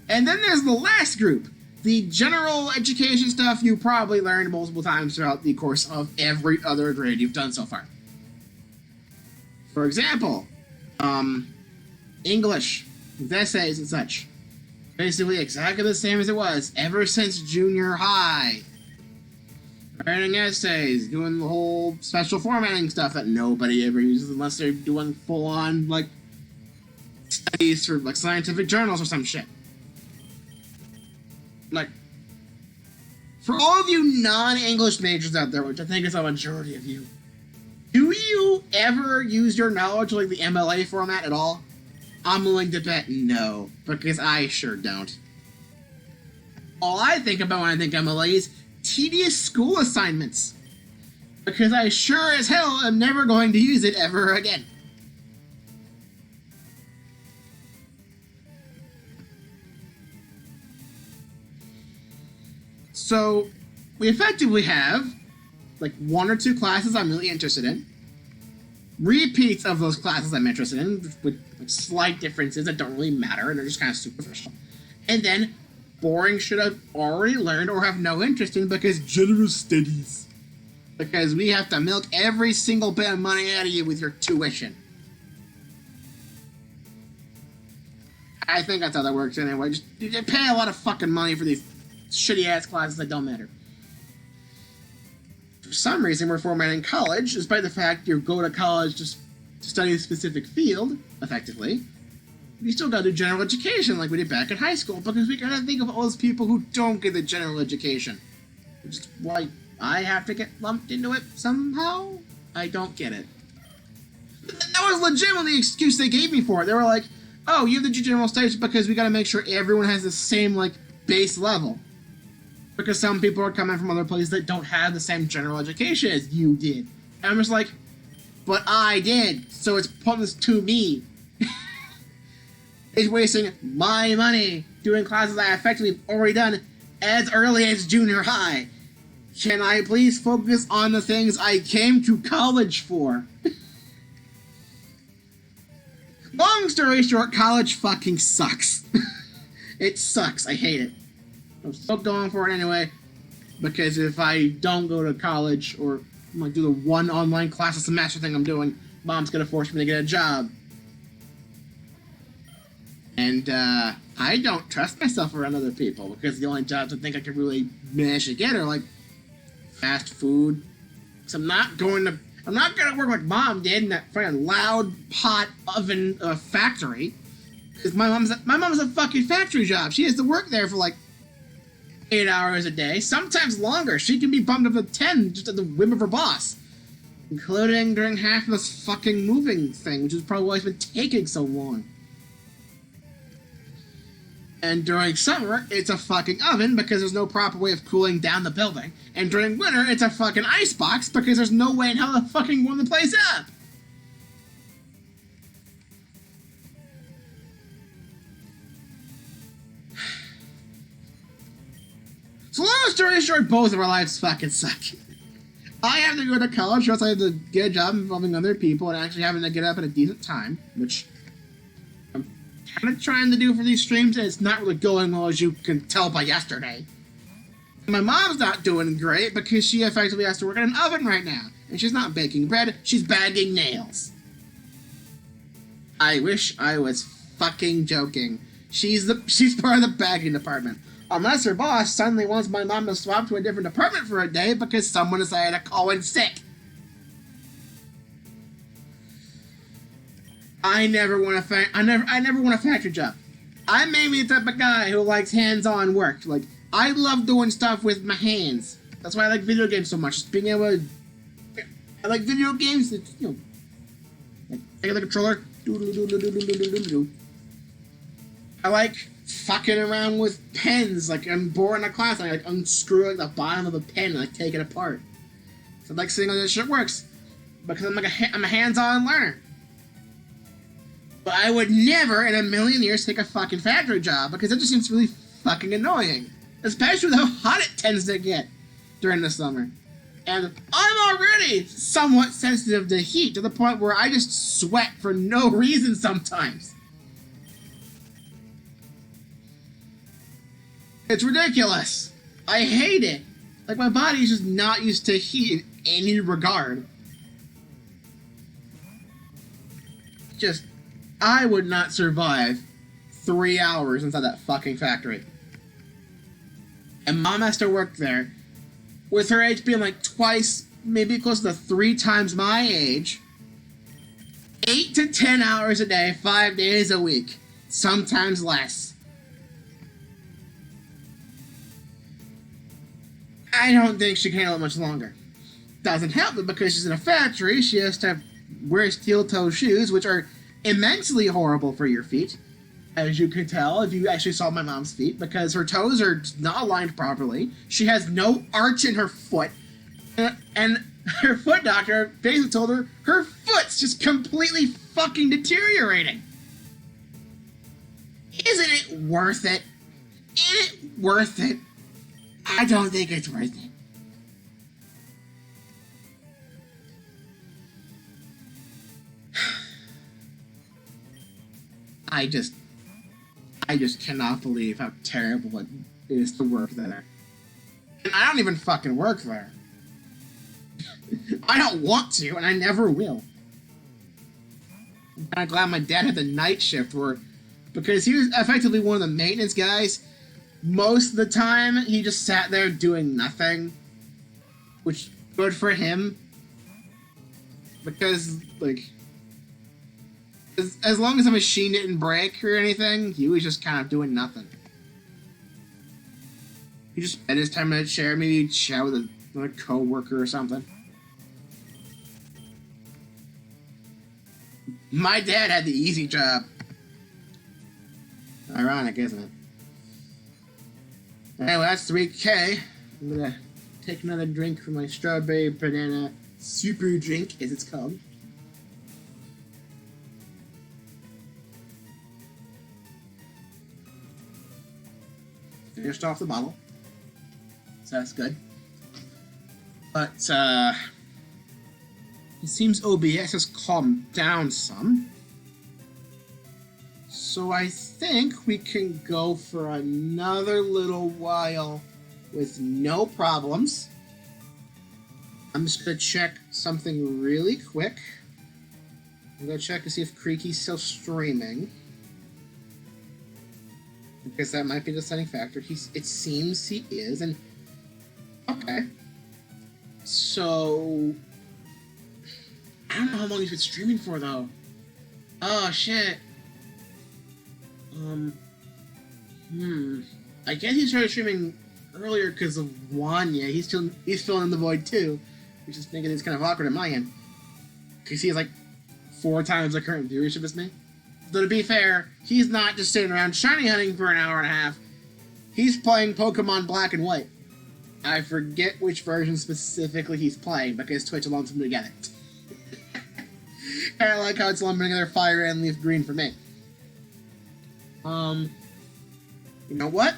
And then there's the last group, the general education stuff you probably learned multiple times throughout the course of every other grade you've done so far. For example, English, with essays and such. Basically exactly the same as it was ever since junior high. Writing essays, doing the whole special formatting stuff that nobody ever uses unless they're doing full-on, like, studies for, like, scientific journals or some shit. Like, for all of you non-English majors out there, which I think is a majority of you, do you ever use your knowledge of, like, the MLA format at all? I'm willing to bet no, because I sure don't. All I think about when I think MLA is tedious school assignments, because I sure as hell am never going to use it ever again. So, we effectively have, like, 1 or 2 classes I'm really interested in, repeats of those classes I'm interested in, with like, slight differences that don't really matter, and they're just kind of superficial, and then boring shit I've already learned or have no interest in because general studies. Because we have to milk every single bit of money out of you with your tuition. I think that's how that works anyway. Just you pay a lot of fucking money for these shitty-ass classes that don't matter. For some reason, we're formatting college, despite the fact you go to college just to study a specific field, effectively. We still gotta do general education like we did back in high school, because we gotta think of all those people who don't get the general education. Which is why I have to get lumped into it somehow? I don't get it. That was legitimately the excuse they gave me for it. They were like, oh, you have to do general studies because we gotta make sure everyone has the same, like, base level. Because some people are coming from other places that don't have the same general education as you did. And I'm just like, but I did, so it's pointless to me. It's wasting my money doing classes I effectively already done as early as junior high. Can I please focus on the things I came to college for? Long story short, college fucking sucks. It sucks. I hate it. I'm still going for it anyway, because if I don't go to college or like do the one online class a semester thing I'm doing, Mom's gonna force me to get a job. And I don't trust myself around other people, because the only jobs I think I could really manage to get are like fast food. So I'm not gonna work like Mom did in that fucking loud pot oven factory. Because my mom's a fucking factory job. She has to work there for like 8 hours a day, sometimes longer. She can be bumped up to 10 just at the whim of her boss, including during half of this fucking moving thing, which is probably why it's been taking so long. And during summer, it's a fucking oven because there's no proper way of cooling down the building. And during winter, it's a fucking icebox because there's no way in hell to fucking warm the place up. So long story short, both of our lives fucking suck. I have to go to college, or else I have to get a job involving other people and actually having to get up at a decent time, which I'm kind of trying to do for these streams, and it's not really going well, as you can tell by yesterday. My mom's not doing great because she effectively has to work in an oven right now, and she's not baking bread, she's bagging nails. I wish I was fucking joking. She's part of the bagging department. Unless her boss suddenly wants my mom to swap to a different department for a day because someone decided to call in sick. I never want a factory job. I'm maybe the type of guy who likes hands-on work. Like, I love doing stuff with my hands. That's why I like video games so much. Just being able to... I like video games that, you know... Like, take the controller... I like fucking around with pens. Like, I'm bored in a class, and I like unscrew like the bottom of the pen and like take it apart. So I like seeing how this shit works. Because I'm a hands-on learner. But I would never in a million years take a fucking factory job because it just seems really fucking annoying. Especially with how hot it tends to get during the summer. And I'm already somewhat sensitive to heat to the point where I just sweat for no reason sometimes. It's ridiculous. I hate it. Like, my body's just not used to heat in any regard. Just, I would not survive 3 hours inside that fucking factory. And Mom has to work there, with her age being like twice, maybe close to 3 times my age. 8 to 10 hours a day, 5 days a week. Sometimes less. I don't think she can handle it much longer. Doesn't help that because she's in a factory, she has to wear steel-toe shoes, which are immensely horrible for your feet. As you could tell if you actually saw my mom's feet, because her toes are not aligned properly. She has no arch in her foot. And her foot doctor basically told her her foot's just completely fucking deteriorating. Isn't it worth it? Isn't it worth it? I don't think it's worth it. I just cannot believe how terrible it is to work there. And I don't even fucking work there. I don't want to, and I never will. I'm kind of glad my dad had the night shift where, because he was effectively one of the maintenance guys, most of the time he just sat there doing nothing, which good for him. Because, like, as long as the machine didn't break or anything, he was just kind of doing nothing. He just spent his time in a chair, maybe chat with another co-worker or something. My dad had the easy job. Ironic, isn't it? Anyway, that's 3K. I'm gonna take another drink from my strawberry banana super drink, as it's called. Finished off the bottle, so that's good. But it seems OBS has calmed down some, so I think we can go for another little while with no problems. I'm just gonna check something really quick. I'm gonna check to see if Creaky's still streaming, because that might be the deciding factor. It seems he is, and okay. So I don't know how long he's been streaming for though. Oh shit. I guess he started streaming earlier because of Wanya. He's filling in the void too, which is making this kind of awkward at my end, because he has like 4 times the current viewership as me. Though to be fair, he's not just sitting around shiny hunting for an hour and a half. He's playing Pokemon Black and White. I forget which version specifically he's playing because Twitch lumps them together. Kind of like how it's lumping together Fire and Leaf Green for me. You know what?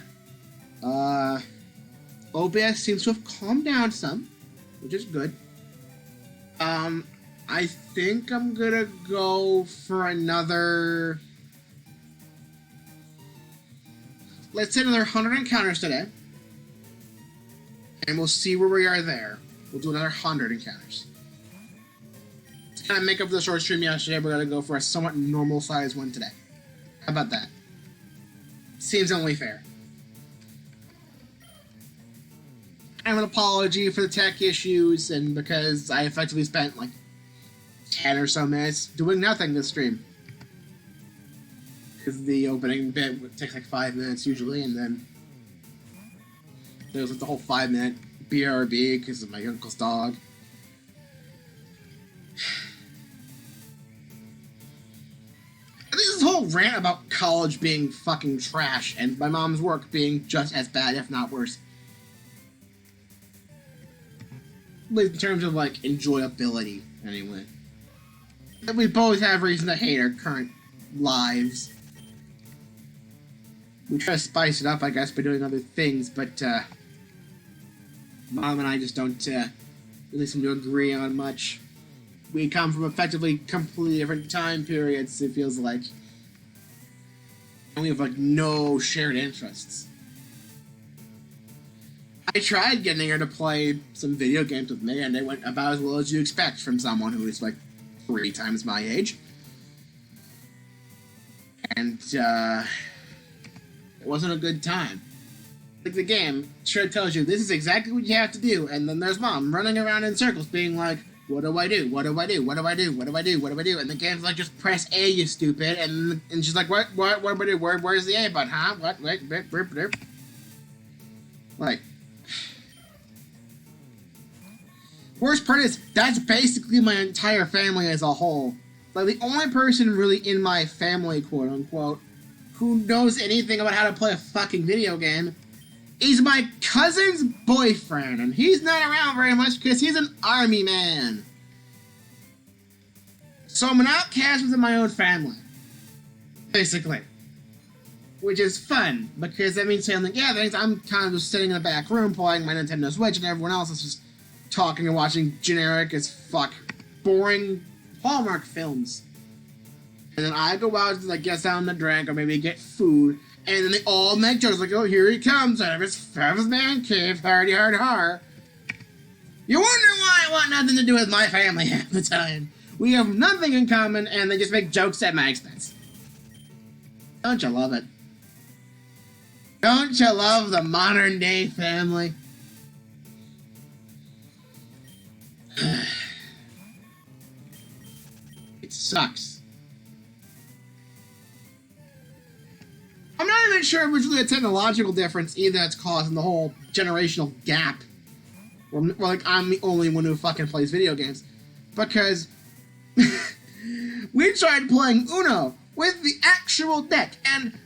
OBS seems to have calmed down some, which is good. I think I'm gonna go for another... Let's say another 100 encounters today. And we'll see where we are there. We'll do another 100 encounters. To kind of make up for the short stream yesterday, we're gonna go for a somewhat normal size one today. How about that? Seems only fair. I have an apology for the tech issues, and because I effectively spent like 10 or so minutes doing nothing this stream. Because the opening bit would take like 5 minutes usually, and then there was like the whole 5-minute BRB because of my uncle's dog. I think this whole rant about college being fucking trash and my mom's work being just as bad, if not worse. At least in terms of like enjoyability, anyway. We both have reason to hate our current lives. We try to spice it up, I guess, by doing other things, but Mom and I just don't really seem to agree on much. We come from effectively completely different time periods, it feels like. And we have, like, no shared interests. I tried getting her to play some video games with me, and it went about as well as you expect from someone who is, like, 3 times my age. And, it wasn't a good time. Like, the game sure tells you, this is exactly what you have to do, and then there's Mom running around in circles being like, what do I do? What do I do? What do I do? What do I do? What do I do? And the game's like, just press A, you stupid. And she's like, what do I do? Where's the A button, huh? What? Wait, like, worst part is, that's basically my entire family as a whole. Like, the only person really in my family, quote unquote, who knows anything about how to play a fucking video game is my cousin's boyfriend, and he's not around very much because he's an army man. So I'm an outcast within my own family, basically. Which is fun, because that means saying, like, yeah, I'm kind of just sitting in the back room playing my Nintendo Switch, and everyone else is just talking and watching generic as fuck, boring Hallmark films. And then I go out to, like, get something to drink or maybe get food, and then they all make jokes like, oh, here he comes out of his man cave, hardy hard har. You wonder why I want nothing to do with my family half the time. We have nothing in common, and they just make jokes at my expense. Don't you love it? Don't you love the modern day family? It sucks. I'm not even sure if it's really a technological difference either that's causing the whole generational gap. Where, like, I'm the only one who fucking plays video games. Because we tried playing Uno with the actual deck, and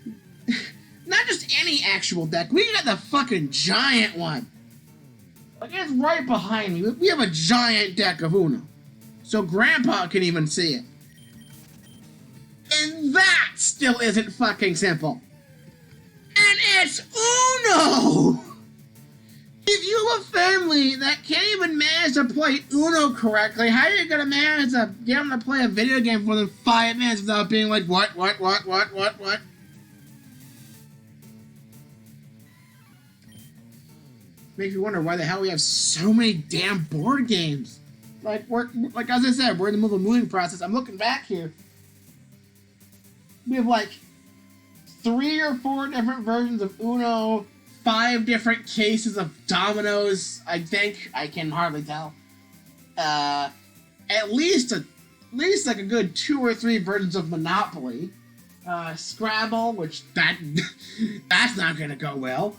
not just any actual deck, we got the fucking giant one. Like, it's right behind me. We have a giant deck of Uno. So Grandpa can even see it. And that still isn't fucking simple. And it's Uno! If you have a family that can't even manage to play Uno correctly, how are you gonna manage to get them to play a video game for more than 5 minutes without being like, what? Makes me wonder why the hell we have so many damn board games. Like, as I said, we're in the middle of the moving process. I'm looking back here. We have, like, 3 or 4 different versions of Uno, 5 different cases of dominoes, I think. I can hardly tell. At least like a good 2 or 3 versions of Monopoly. Scrabble, which that's not gonna go well.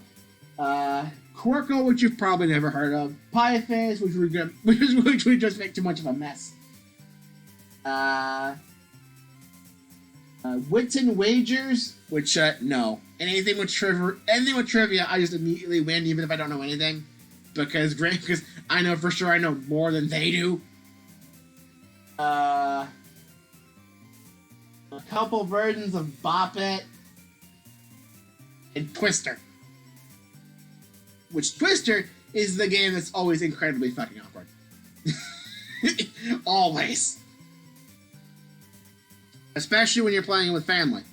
Quirkle, which you've probably never heard of. Pie Face, which would just make too much of a mess. Wits and Wagers, which, no. Anything with trivia, I just immediately win, even if I don't know anything. Because I know for sure I know more than they do. A couple versions of Bop It. And Twister. Which, Twister is the game that's always incredibly fucking awkward. Always. Especially when you're playing with family.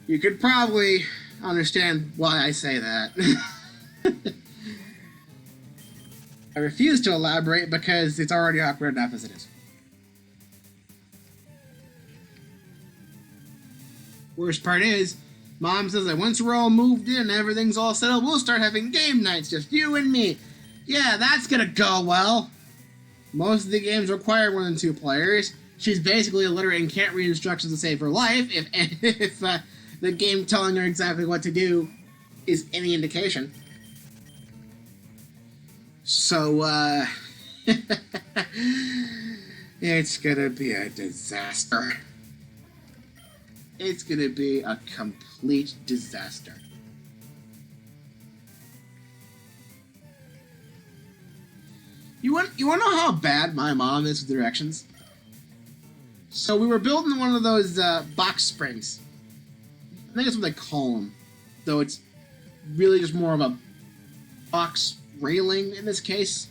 You could probably understand why I say that. I refuse to elaborate because it's already awkward enough as it is. Worst part is, Mom says that once we're all moved in and everything's all settled, we'll start having game nights, just you and me. Yeah, that's gonna go well. Most of the games require more than 2 players. She's basically illiterate and can't read instructions to save her life if the game telling her exactly what to do is any indication. So, it's gonna be a disaster. It's gonna be a complete disaster. You want to know how bad my mom is with directions? So we were building one of those box springs. I think that's what they call them. Though it's really just more of a box railing in this case.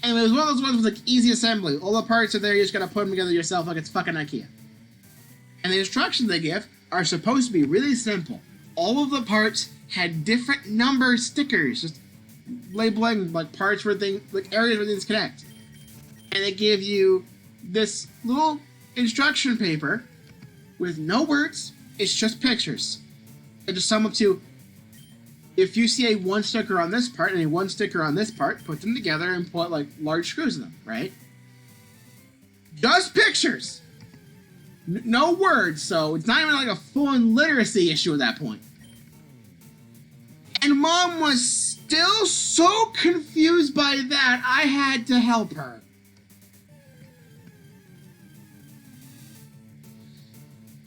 And it was one of those ones with like easy assembly. All the parts are there, you just gotta put them together yourself like it's fucking IKEA. And the instructions they give are supposed to be really simple. All of the parts had different number stickers, just labeling like parts where things, like areas where things connect. And they give you this little instruction paper with no words, it's just pictures. They just sum up to, if you see a one sticker on this part and a one sticker on this part, put them together and put like large screws in them, right? Just pictures! No words, so it's not even like a full-on literacy issue at that point. And Mom was still so confused by that, I had to help her.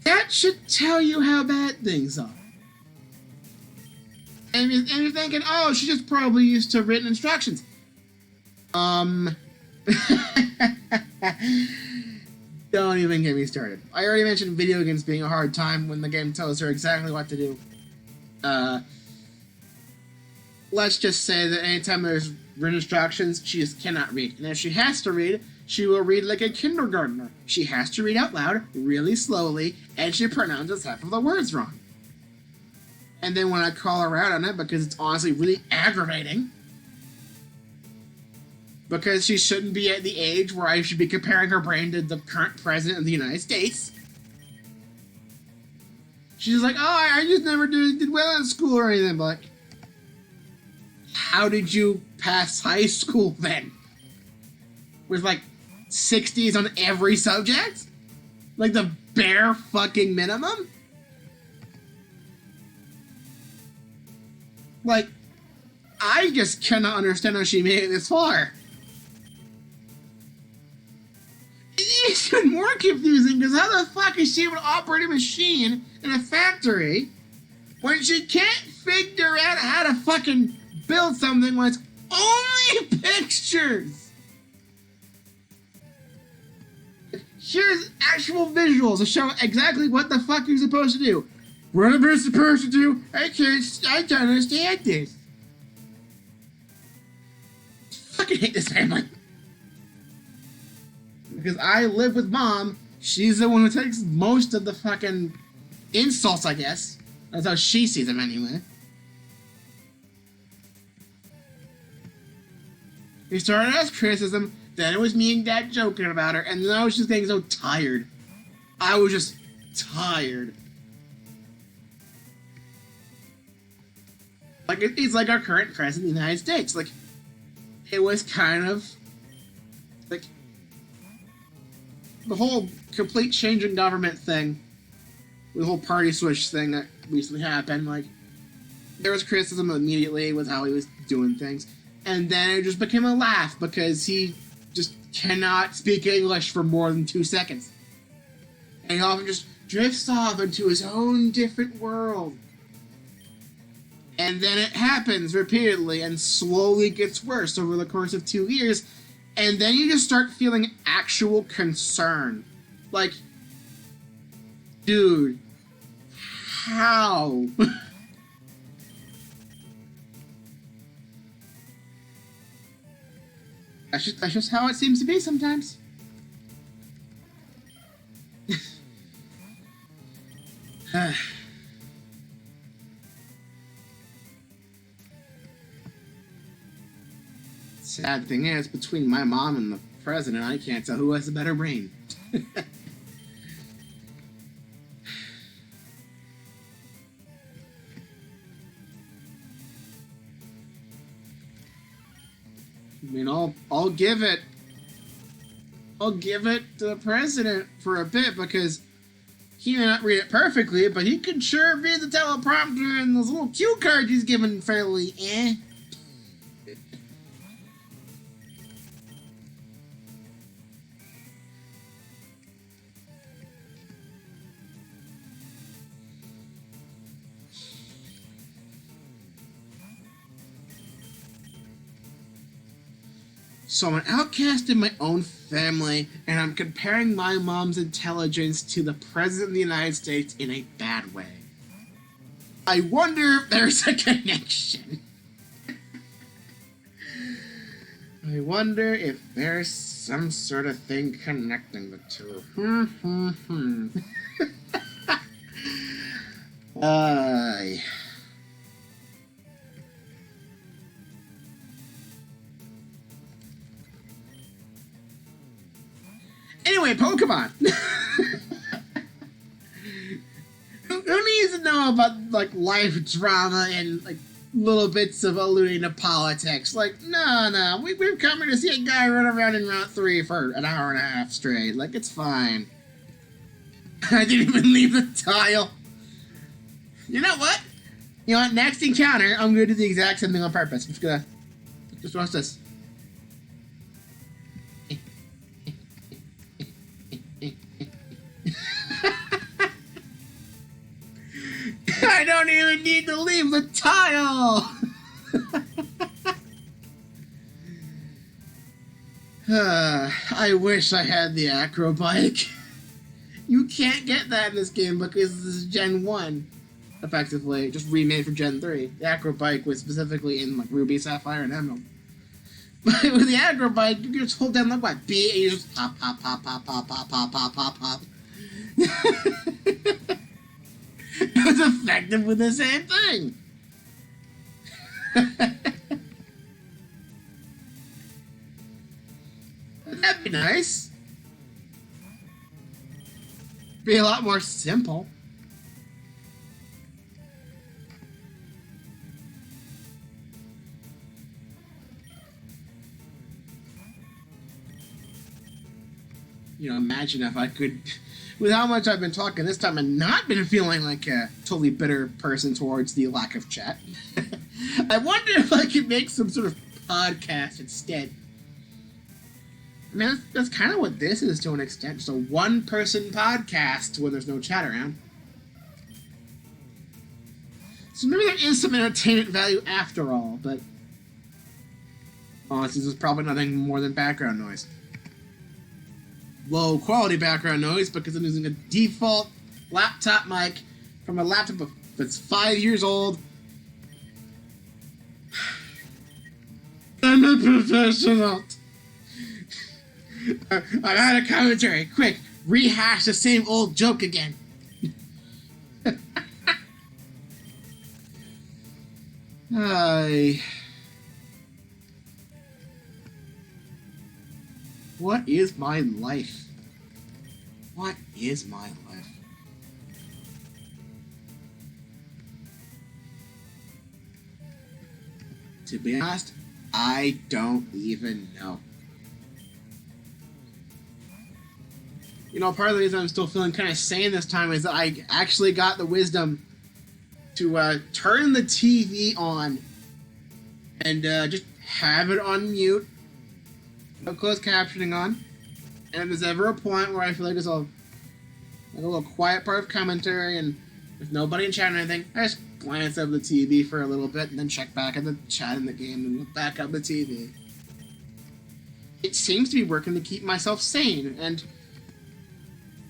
That should tell you how bad things are. And you're thinking, oh, she's just probably used to written instructions. Don't even get me started. I already mentioned video games being a hard time when the game tells her exactly what to do. Let's just say that anytime there's written instructions, she just cannot read. And if she has to read, she will read like a kindergartner. She has to read out loud, really slowly, and she pronounces half of the words wrong. And then when I call her out on it, because it's honestly really aggravating, because she shouldn't be at the age where I should be comparing her brain to the current president of the United States. She's like, oh, I just never did well in school or anything. But like, how did you pass high school then? With like 60s on every subject? Like the bare fucking minimum? Like, I just cannot understand how she made it this far. It's even more confusing because how the fuck is she able to operate a machine in a factory when she can't figure out how to fucking build something when it's only pictures? Here's actual visuals to show exactly what the fuck you're supposed to do. What am I supposed to do? I don't understand this. I fucking hate this family. Because I live with Mom, she's the one who takes most of the fucking insults, I guess. That's how she sees them anyway. It started as criticism, then it was me and Dad joking about her, and then I was just getting so tired. I was just tired. Like, it's like our current president of the United States. Like, it was kind of, like, the whole complete change in government thing, the whole party switch thing that recently happened, like, there was criticism immediately with how he was doing things. And then it just became a laugh because he just cannot speak English for more than 2 seconds. And he often just drifts off into his own different world. And then it happens repeatedly and slowly gets worse over the course of 2 years. And then you just start feeling actual concern. Like, dude, how? That's just how it seems to be sometimes. Sad thing is, between my mom and the president, I can't tell who has a better brain. I mean, I'll give it to the president for a bit because he may not read it perfectly, but he can sure read the teleprompter and those little cue cards he's given fairly So I'm an outcast in my own family, and I'm comparing my mom's intelligence to the President of the United States in a bad way. I wonder if there's a connection. I wonder if there's some sort of thing connecting the two. Aye. Anyway, Pokemon. Who needs to know about like life drama and like little bits of alluding to politics? Like, no, we've come here to see a guy run around in Route 3 for an hour and a half straight. Like, it's fine. I didn't even leave the tile. You know what? You know what? Next encounter, I'm gonna do the exact same thing on purpose. I'm just gonna just watch this. I don't even need to leave the tile! I wish I had the acro bike. You can't get that in this game because this is Gen 1. Effectively, just remade for Gen 3. The acro bike was specifically in like Ruby, Sapphire, and Emerald. But with the acro bike, you can just hold down like what? B and you just pop, pop, pop, pop, pop, pop, pop, pop, pop, pop. It was effective with the same thing. That'd be nice. Be a lot more simple. You know, imagine if I could, with how much I've been talking this time and not been feeling like a totally bitter person towards the lack of chat. I wonder if I could make some sort of podcast instead. I mean, that's kind of what this is to an extent. Just a one-person podcast when there's no chat around. So maybe there is some entertainment value after all, but honestly, this is probably nothing more than background noise. Low quality background noise because I'm using a default laptop mic from a laptop that's 5 years old. I'm a professional. I'm out of commentary. Quick, rehash the same old joke again. What is my life? What is my life? To be honest, I don't even know. You know, part of the reason I'm still feeling kind of sane this time is that I actually got the wisdom to turn the TV on and just have it on mute. No closed captioning on. And if there's ever a point where I feel like there's a little quiet part of commentary and there's nobody in chat or anything, I just glance over the TV for a little bit and then check back at the chat in the game and look back up the TV. It seems to be working to keep myself sane, and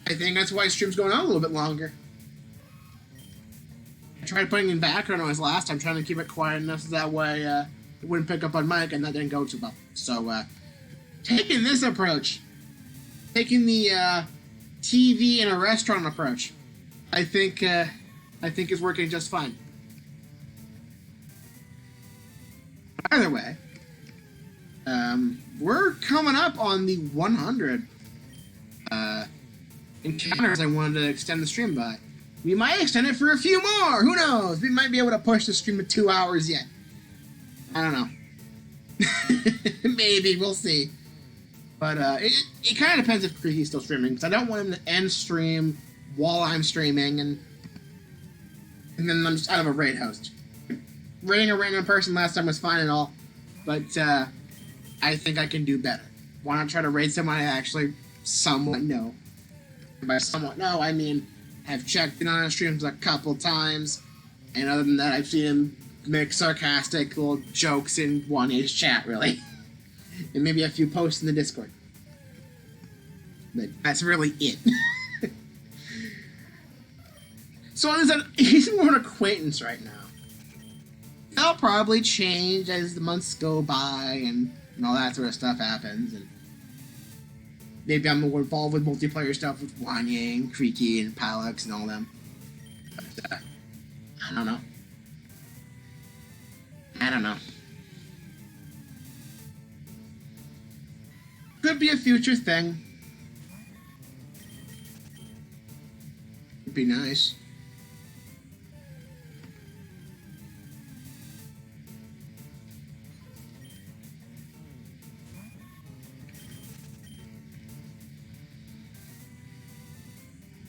I think that's why stream's going on a little bit longer. I tried putting in background noise last time, trying to keep it quiet enough so that way it wouldn't pick up on mic, and that didn't go too well. So, taking this approach, taking the TV in a restaurant approach, I think is working just fine. Either way, we're coming up on the 100 encounters I wanted to extend the stream by. We might extend it for a few more. Who knows? We might be able to push the stream to 2 hours yet. I don't know. Maybe. We'll see. But it kind of depends if Creaky's still streaming, because I don't want him to end stream while I'm streaming, and then I'm just out of a raid host. Raiding a random person last time was fine and all, but I think I can do better. Why not try to raid someone I actually somewhat know? And by somewhat know, I mean I've checked in on his streams a couple times, and other than that, I've seen him make sarcastic little jokes in 1H chat, really. And maybe a few posts in the Discord. But that's really it. So he's more an acquaintance right now. That'll probably change as the months go by, and and all that sort of stuff happens. And maybe I'm more involved with multiplayer stuff with Wanye, Creaky, and Palix and all them. But, I don't know. Could be a future thing. Would be nice.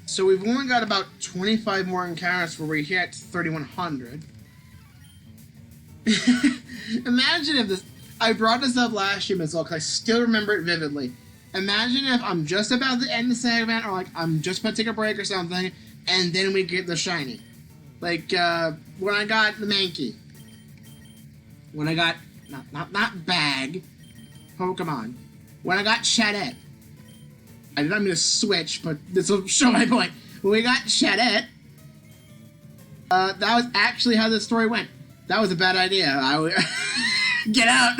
So we've only got about 25 more encounters before we hit 3,100. Imagine if this... I brought this up last stream as well, because I still remember it vividly. Imagine if I'm just about to end the segment, or like I'm just about to take a break or something, and then we get the shiny. Like, when I got the Mankey. When I got... Not Bag. Pokemon. When I got Shadette. I did not mean to switch, but this will show my point. When we got Shadette, that was actually how the story went. That was a bad idea. Get out!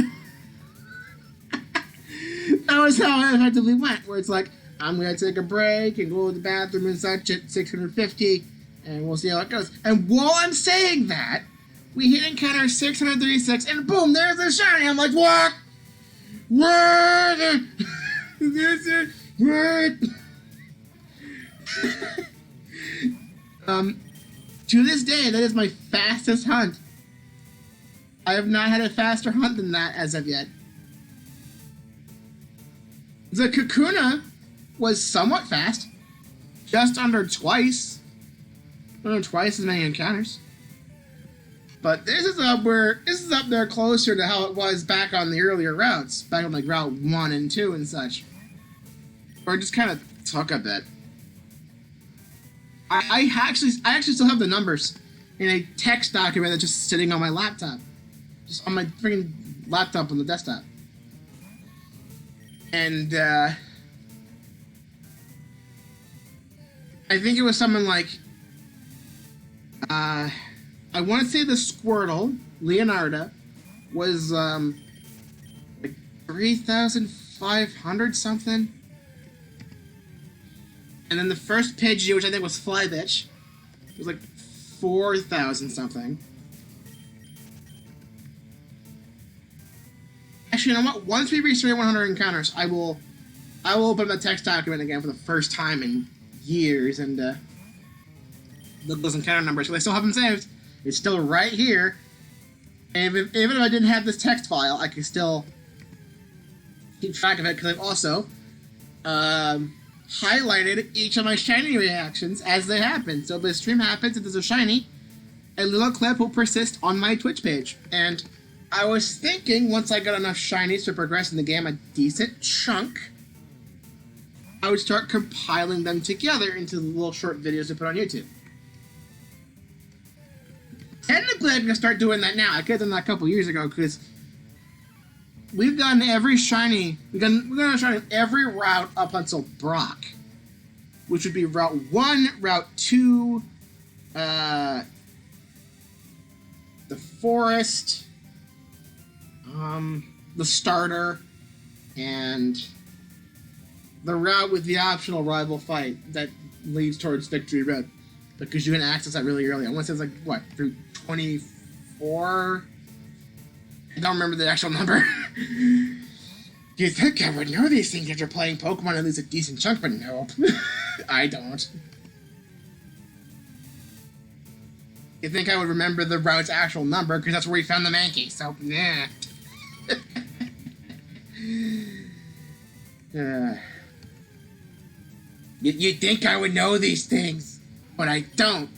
That was how it effectively went, where it's like, I'm gonna take a break and go to the bathroom and such at 650, and we'll see how it goes. And while I'm saying that, we hit encounter 636, and boom, there's the shiny! I'm like, what? What? To this day, that is my fastest hunt. I have not had a faster hunt than that as of yet. The Kakuna was somewhat fast. Just under twice. Under twice as many encounters. But this is up there closer to how it was back on the earlier routes. Back on like Route 1 and 2 and such. Or it just kind of took a bit. I actually still have the numbers in a text document that's just sitting on my laptop. Just on my freaking laptop on the desktop. And, I think it was something like, I want to say the Squirtle, Leonardo, was, like 3,500 something. And then the first Pidgey, which I think was Flybitch, was like 4,000 something. Actually, you know what? Once we reach 3,100 encounters, I will open the text document again for the first time in years and look those encounter numbers, because I still have them saved. It's still right here. And even if I didn't have this text file, I could still keep track of it, because I've also highlighted each of my shiny reactions as they happen. So if the stream happens and there's a shiny, a little clip will persist on my Twitch page. And I was thinking, once I got enough shinies to progress in the game a decent chunk, I would start compiling them together into little short videos to put on YouTube. Technically, I'm going to start doing that now. I could have done that a couple years ago, because we've done every shiny, we're going to shiny every route up until Brock, which would be Route 1, Route 2, the Forest, the Starter, and the route with the optional rival fight that leads towards Victory Road, because you can access that really early. I want to say it's like, what, through 24? I don't remember the actual number. You think I would know these things after playing Pokemon at least a decent chunk, but nope. I don't. You think I would remember the route's actual number, because that's where we found the Mankey, so, nah. You'd think I would know these things, but I don't.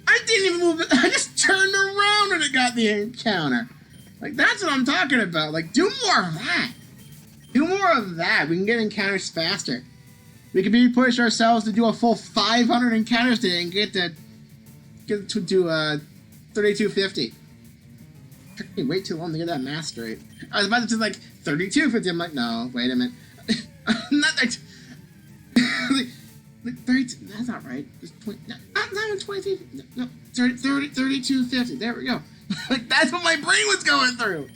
I didn't even move it. I just turned around and it got the encounter. Like, that's what I'm talking about. Like, do more of that. Do more of that. We can get encounters faster. We can maybe push ourselves to do a full 500 encounters today and get to 3250. Took me way too long to get that math straight. I was about to do like 3250. I'm like, no, wait a minute. Not like, 32, that's not right. Just 20, no, not 23, no, 32.50. There we go. Like, that's what my brain was going through.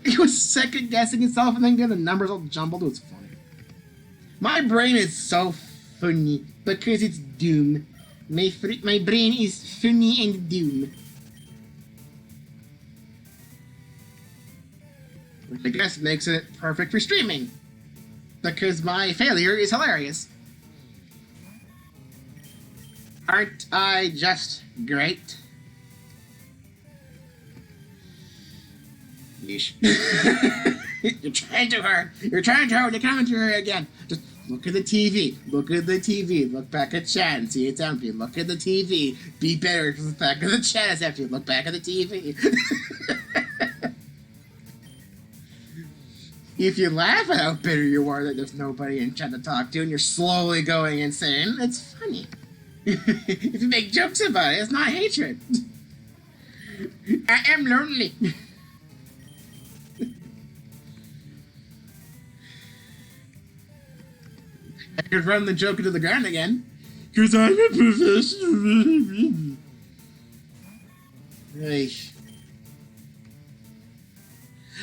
It was second guessing itself and then getting the numbers all jumbled. It was funny. My brain is so funny because it's Doom. My brain is funny and Doom. Which I guess makes it perfect for streaming. Because my failure is hilarious. Aren't I just great? Yeesh. You're trying too hard. You're trying too hard. You're coming to her again. Just look at the TV. Look at the TV. Look back at chat and see it's empty. Look at the TV. Be better because the back of the chat is empty. Look back at the TV. If you laugh at how bitter you are that there's nobody in chat to talk to and you're slowly going insane, it's funny. If you make jokes about it, it's not hatred. I am lonely. I could run the joke into the ground again. Because I'm a professional. Hey.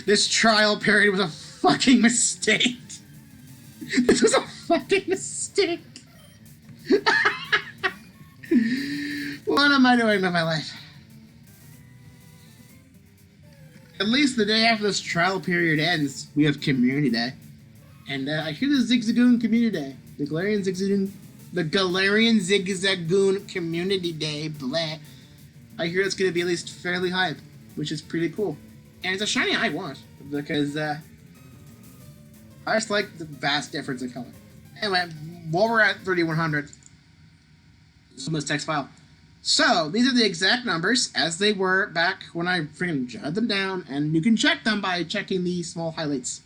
This trial period was a fucking mistake. This was a fucking mistake. What am I doing with my life? At least the day after this trial period ends, we have Community Day. And I hear the Zigzagoon Community Day. The Galarian Zigzagoon Community Day, blah. I hear it's going to be at least fairly hype, which is pretty cool. And it's a shiny I want, because I just like the vast difference in color. Anyway, while we're at 3100, from this text file. So, these are the exact numbers as they were back when I freaking jotted them down, and you can check them by checking the small highlights.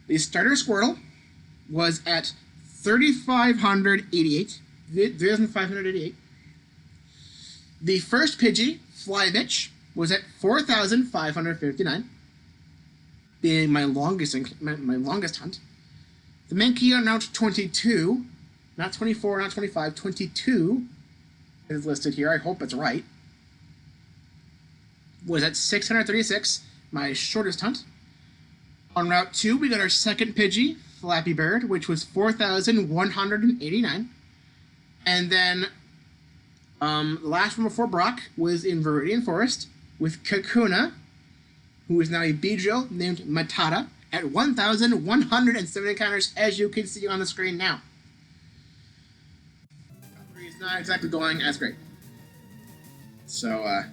The starter Squirtle was at 3,588. 3,588. The first Pidgey, Flybitch, was at 4,559. Being my longest hunt. The Mankey on Route 22, not 24, not 25, 22 is listed here. I hope it's right. Was at 636, my shortest hunt. On Route 2, we got our second Pidgey, Flappy Bird, which was 4,189. And then the last one before Brock was in Viridian Forest with Kakuna, who is now a Beedrill named Matata, at 1,170 encounters, as you can see on the screen now. He's not exactly going as great. So,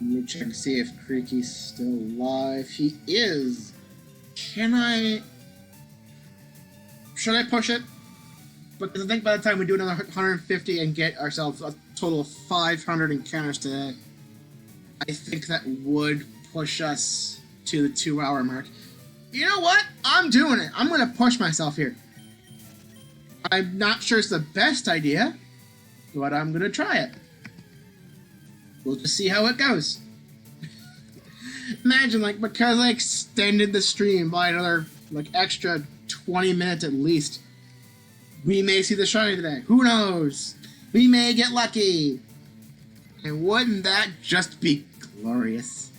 let me check to see if Creaky's still alive. He is. Should I push it? Because I think by the time we do another 150 and get ourselves a total of 500 encounters today, I think that would push us to the 2-hour mark. You know what? I'm doing it. I'm going to push myself here. I'm not sure it's the best idea, but I'm going to try it. We'll just see how it goes. Imagine, like, because I extended the stream by another, like, extra 20 minutes at least, we may see the shiny today. Who knows? We may get lucky. And wouldn't that just be glorious?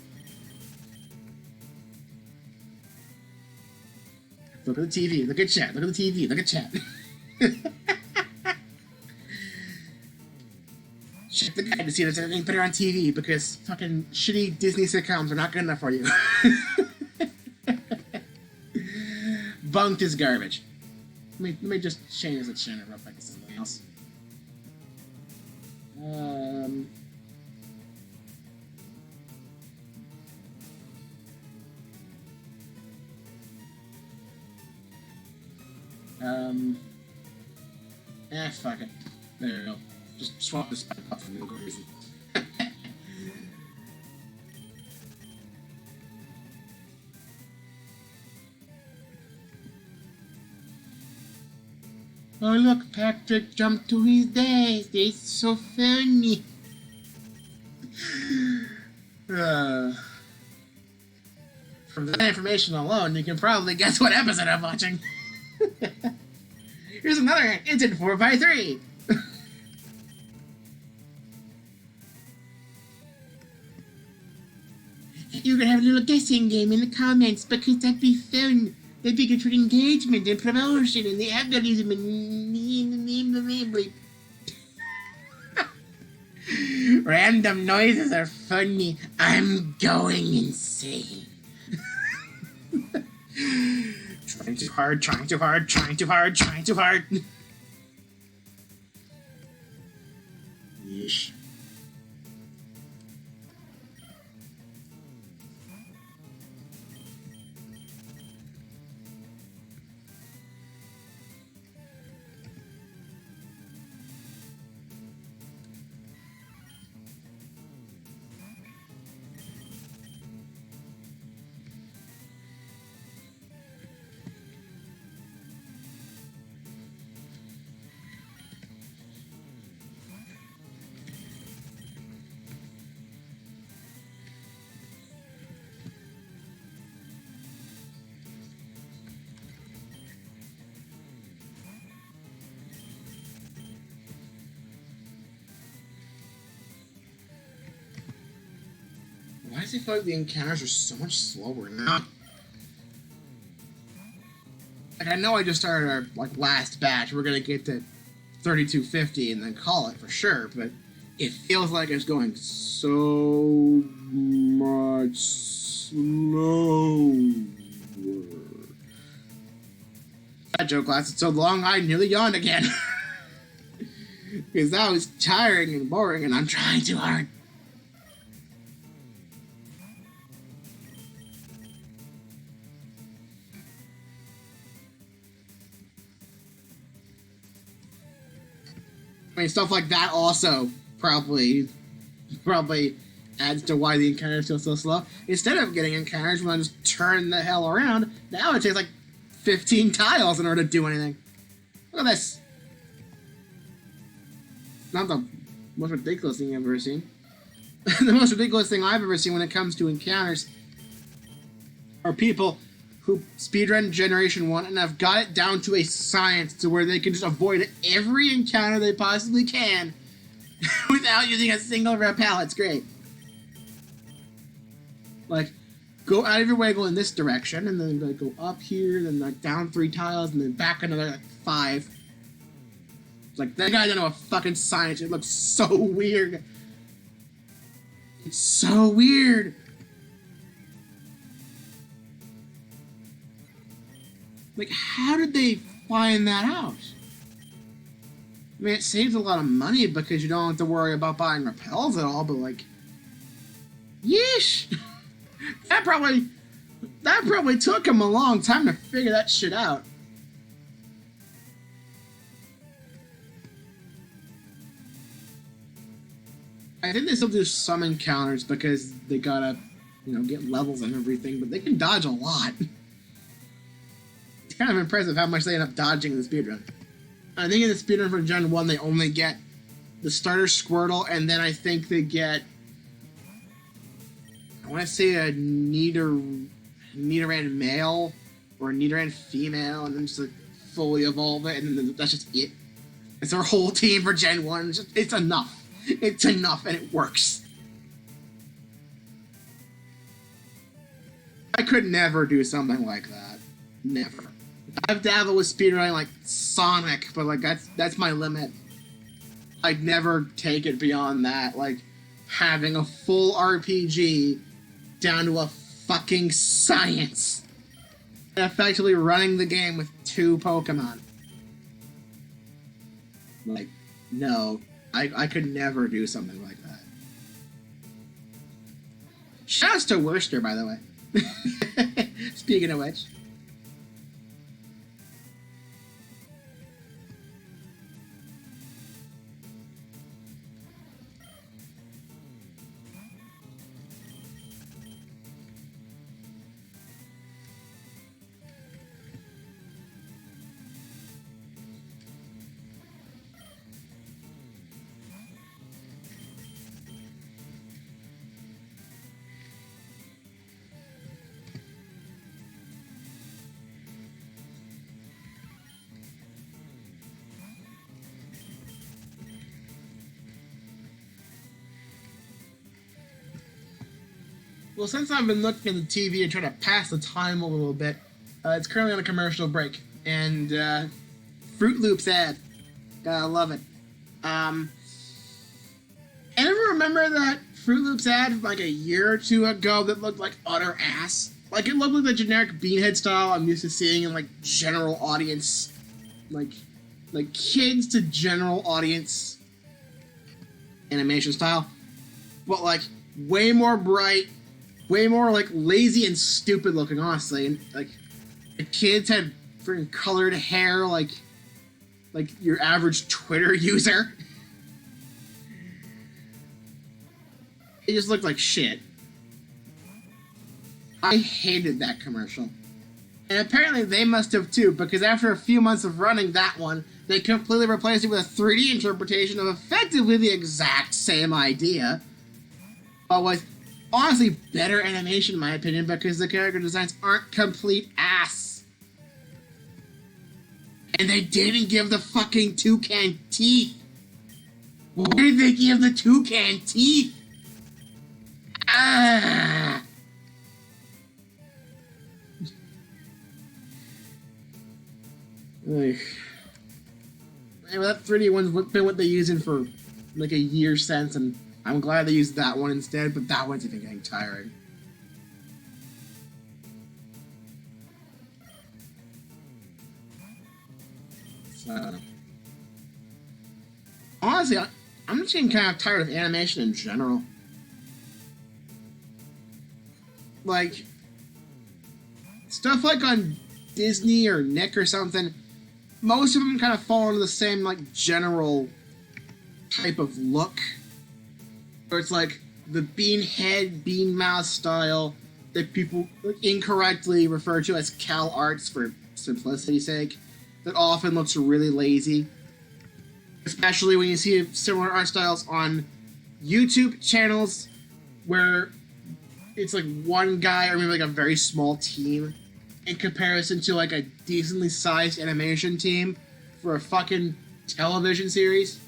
Look at the TV. Look at chat. Look at the TV. Look at chat. Check the guide to see if there's anything better on TV, because fucking shitty Disney sitcoms are not good enough for you. Bunked is garbage. Let me just change the channel real quick to something else. Fuck it. There we go. Just swap this back up for no good reason. Oh look, Patrick jumped to his death. It's so funny. From that information alone, you can probably guess what episode I'm watching. Here's another hint. It's in 4x3. You can have a little guessing game in the comments because that'd be fun. That'd be good for engagement and promotion and the algorithm and random noises are funny. I'm going insane. Trying too hard, trying too hard, trying too hard, trying too hard. Yeesh. Why does it feel like the encounters are so much slower now? Like, I know I just started our last batch. We're gonna get to 3250 and then call it for sure, but it feels like it's going so much slower. That joke lasted so long I nearly yawned again. Because that was tiring and boring and I'm trying too hard. I mean, stuff like that also probably adds to why the encounters feel so slow. Instead of getting encounters, when I just turn the hell around, now it takes like 15 tiles in order to do anything. Look at this. Not the most ridiculous thing I've ever seen. The most ridiculous thing I've ever seen when it comes to encounters are people who speedrun Generation 1 and have got it down to a science to where they can just avoid every encounter they possibly can without using a single repel. It's great. Like, go out of your way, go in this direction, and then like, go up here, then like down 3 tiles, and then back another 5. It's like, that guy doesn't know a fucking science. It looks so weird. It's so weird. Like, how did they find that out? I mean, it saves a lot of money because you don't have to worry about buying repels at all, but like, yeesh! That probably took him a long time to figure that shit out. I think they still do some encounters because they gotta, get levels and everything, but they can dodge a lot. It's kind of impressive how much they end up dodging in the speedrun. I think in the speedrun for Gen 1, they only get the starter Squirtle, and then I think they get, I want to say a Nidoran male or a Nidoran female, and then just like fully evolve it, and then that's just it. It's our whole team for Gen 1. It's enough. It's enough, and it works. I could never do something like that. Never. I've dabbled with speedrunning like Sonic, but like that's my limit. I'd never take it beyond that. Like having a full RPG down to a fucking science. And effectively running the game with 2 Pokemon. Like, no. I could never do something like that. Shouts to Worcester, by the way. Speaking of which. Well, since I've been looking at the TV and trying to pass the time a little bit, it's currently on a commercial break. And, Fruit Loops ad. Gotta love it. Anyone remember that Fruit Loops ad from like a year or two ago that looked like utter ass? Like, it looked like the generic Beanhead style I'm used to seeing in, like, general audience. Like kids to general audience animation style. But, like, way more bright, way more, like, lazy and stupid looking, honestly. And, like, the kids had freaking colored hair like your average Twitter user. It just looked like shit. I hated that commercial. And apparently they must have too, because after a few months of running that one, they completely replaced it with a 3D interpretation of effectively the exact same idea. But with honestly better animation in my opinion, because the character designs aren't complete ass. And they didn't give the fucking toucan teeth. Why did they give the toucan teeth? Ah! Anyway, that 3D one's been what they're using for like a year since, and I'm glad they used that one instead, but that one's even getting tiring. So, honestly, I'm just getting kind of tired of animation in general. Like, stuff like on Disney or Nick or something, most of them kind of fall into the same, like, general type of look. Where it's like the bean head, bean mouth style that people incorrectly refer to as Cal Arts for simplicity's sake. That often looks really lazy. Especially when you see similar art styles on YouTube channels where it's like one guy or maybe like a very small team in comparison to like a decently sized animation team for a fucking television series.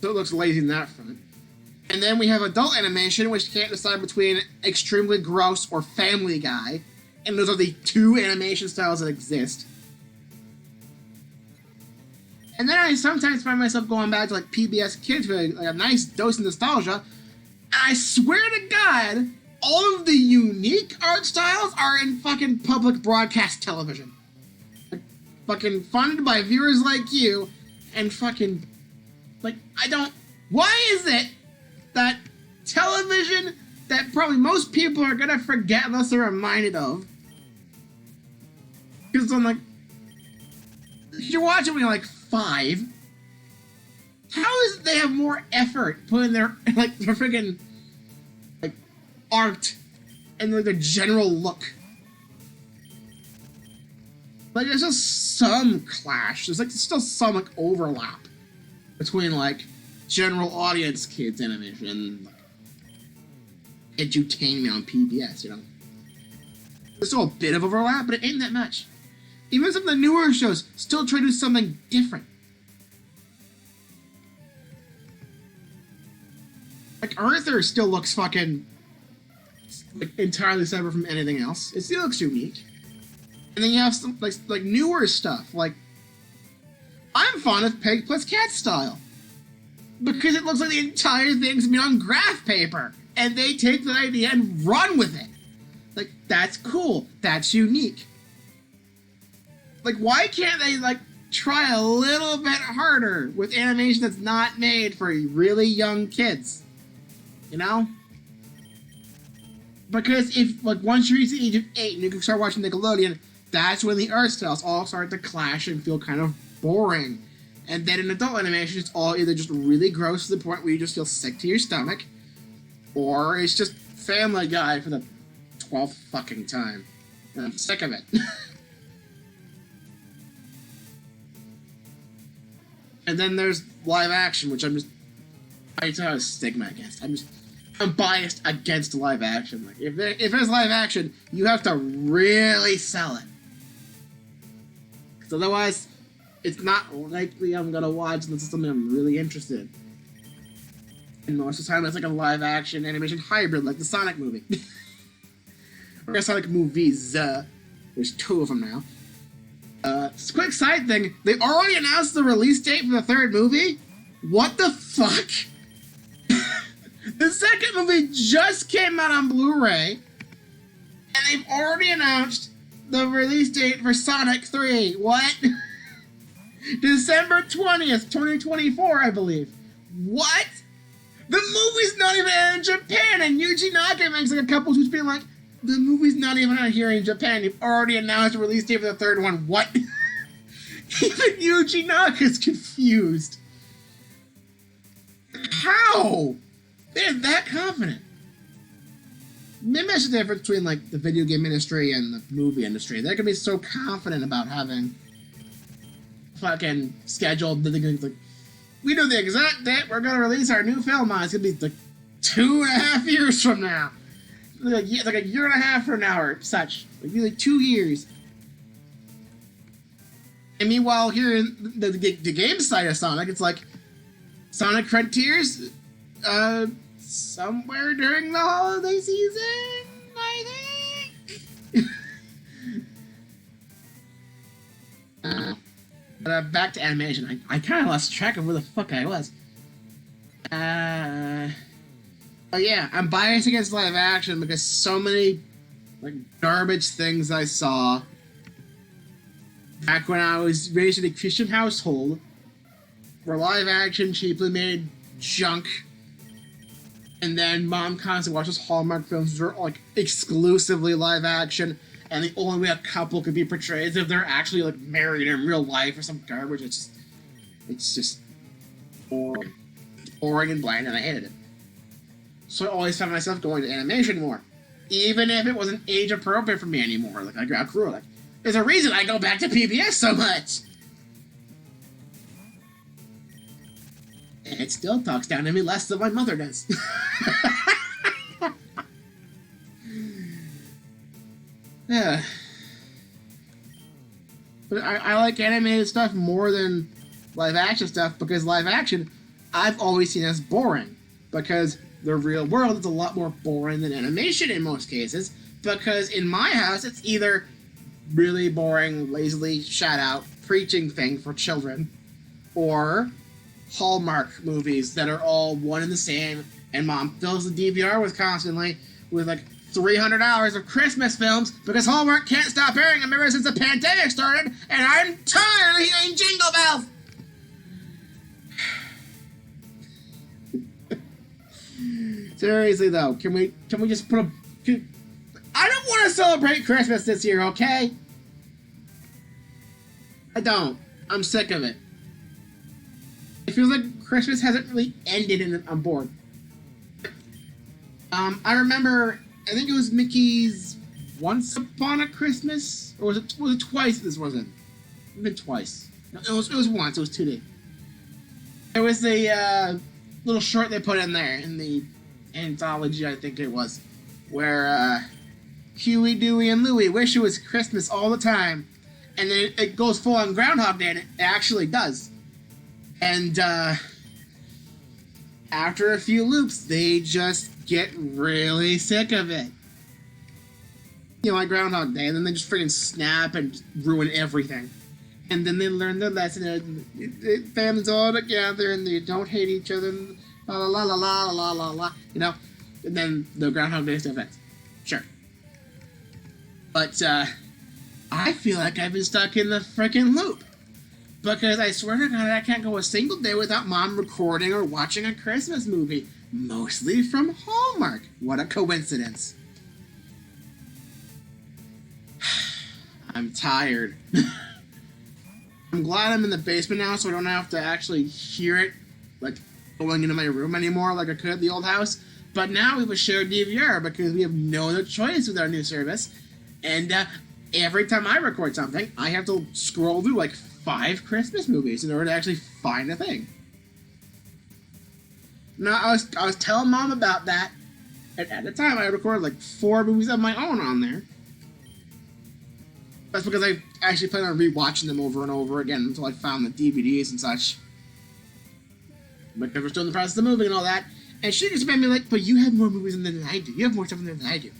So it looks lazy in that front. And then we have adult animation, which can't decide between extremely gross or Family Guy. And those are the two animation styles that exist. And then I sometimes find myself going back to like PBS Kids for like a nice dose of nostalgia. And I swear to God, all of the unique art styles are in fucking public broadcast television. Like, fucking funded by viewers like you, and fucking, like, why is it that television that probably most people are gonna forget unless they're reminded of? Because I'm like, you watch it when you're like 5. How is it they have more effort putting their, like, their freaking, like, art and like, the general look? Like, there's just some clash. There's, like, still some, like, overlap between, like, general audience kids animation and, like, edutainment on PBS, you know? There's still a bit of overlap, but it ain't that much. Even some of the newer shows still try to do something different. Like, Arthur still looks fucking, like, entirely separate from anything else. It still looks unique. And then you have some, like newer stuff, like, I'm fond of Peg plus Cat style. Because it looks like the entire thing's made on graph paper. And they take that idea and run with it. Like, that's cool. That's unique. Like, why can't they, like, try a little bit harder with animation that's not made for really young kids? You know? Because if, like, once you reach the age of 8 and you can start watching Nickelodeon, that's when the art styles all start to clash and feel kind of boring. And then in adult animation, it's all either just really gross to the point where you just feel sick to your stomach, or it's just Family Guy for the 12th fucking time. And I'm sick of it. And then there's live action, which I just have a stigma against. I'm biased against live action. Like, if there's live action, you have to really sell it. Because otherwise, it's not likely I'm gonna watch unless it's something I'm really interested in. And most of the time, it's like a live-action animation hybrid, like the Sonic movie. Or Sonic movies. There's 2 of them now. Just a quick side thing. They already announced the release date for the 3rd movie? What the fuck? The 2nd movie just came out on Blu-ray. And they've already announced the release date for Sonic 3. What? December 20th, 2024, I believe. What? The movie's not even out in Japan, and Yuji Naka makes like a couple tweets being like, the movie's not even out here in Japan. You've already announced the release date for the 3rd one. What? Even Yuji Naka's confused. How? They're that confident. Maybe that's the difference between like the video game industry and the movie industry. They can be so confident about having fucking scheduled that they're gonna like, we know the exact date we're gonna release our new film on. It's gonna be like 2.5 years from now. Like a year and a half from now or such. Like 2 years. And meanwhile, here in the game side of Sonic, it's like Sonic Frontiers, somewhere during the holiday season, I think. But back to animation. I kind of lost track of where the fuck I was. Oh yeah, I'm biased against live action because so many like garbage things I saw back when I was raised in a Christian household were live action, cheaply made junk. And then mom constantly watches Hallmark films that are like exclusively live action, and the only way a couple could be portrayed is if they're actually like married in real life or some garbage. It's just boring and bland, and I hated it. So I always found myself going to animation more, even if it wasn't age appropriate for me anymore. Like I grew like, there's a reason I go back to PBS so much. And it still talks down to me less than my mother does. Yeah. But I like animated stuff more than live action stuff because live action I've always seen as boring because the real world is a lot more boring than animation in most cases because in my house it's either really boring, lazily shot out preaching thing for children or Hallmark movies that are all one and the same, and mom fills the DVR with like 300 hours of Christmas films because Hallmark can't stop airing them ever since the pandemic started, and I'm tired of hearing Jingle Bells. Seriously though, can we just put I don't want to celebrate Christmas this year, okay? I don't. I'm sick of it. It feels like Christmas hasn't really ended and I'm bored. I remember, I think it was Mickey's Once Upon a Christmas? Or was it twice this wasn't? It's been twice. No, it was once, it was 2 days. It was the little short they put in there, in the anthology I think it was, where Huey, Dewey, and Louie wish it was Christmas all the time. And then it goes full on Groundhog Day, and it actually does. And after a few loops, they just get really sick of it. You know, like Groundhog Day, and then they just freaking snap and ruin everything. And then they learn their lesson, and families all together, and they don't hate each other, and la la la la la la la, you know? And then the Groundhog Day stuff ends. Sure. But, I feel like I've been stuck in the freaking loop. Because I swear to God, I can't go a single day without mom recording or watching a Christmas movie. Mostly from Hallmark. What a coincidence. I'm tired. I'm glad I'm in the basement now so I don't have to actually hear it, like, going into my room anymore like I could at the old house. But now we have a shared DVR because we have no other choice with our new service. And, every time I record something, I have to scroll through, like, 5 Christmas movies in order to actually find a thing. Now, I was telling mom about that, and at the time I recorded like 4 movies of my own on there. That's because I actually planned on rewatching them over and over again until I found the DVDs and such. Because we're still in the process of moving and all that. And she gets back me like, but you have more movies than I do. You have more stuff than I do.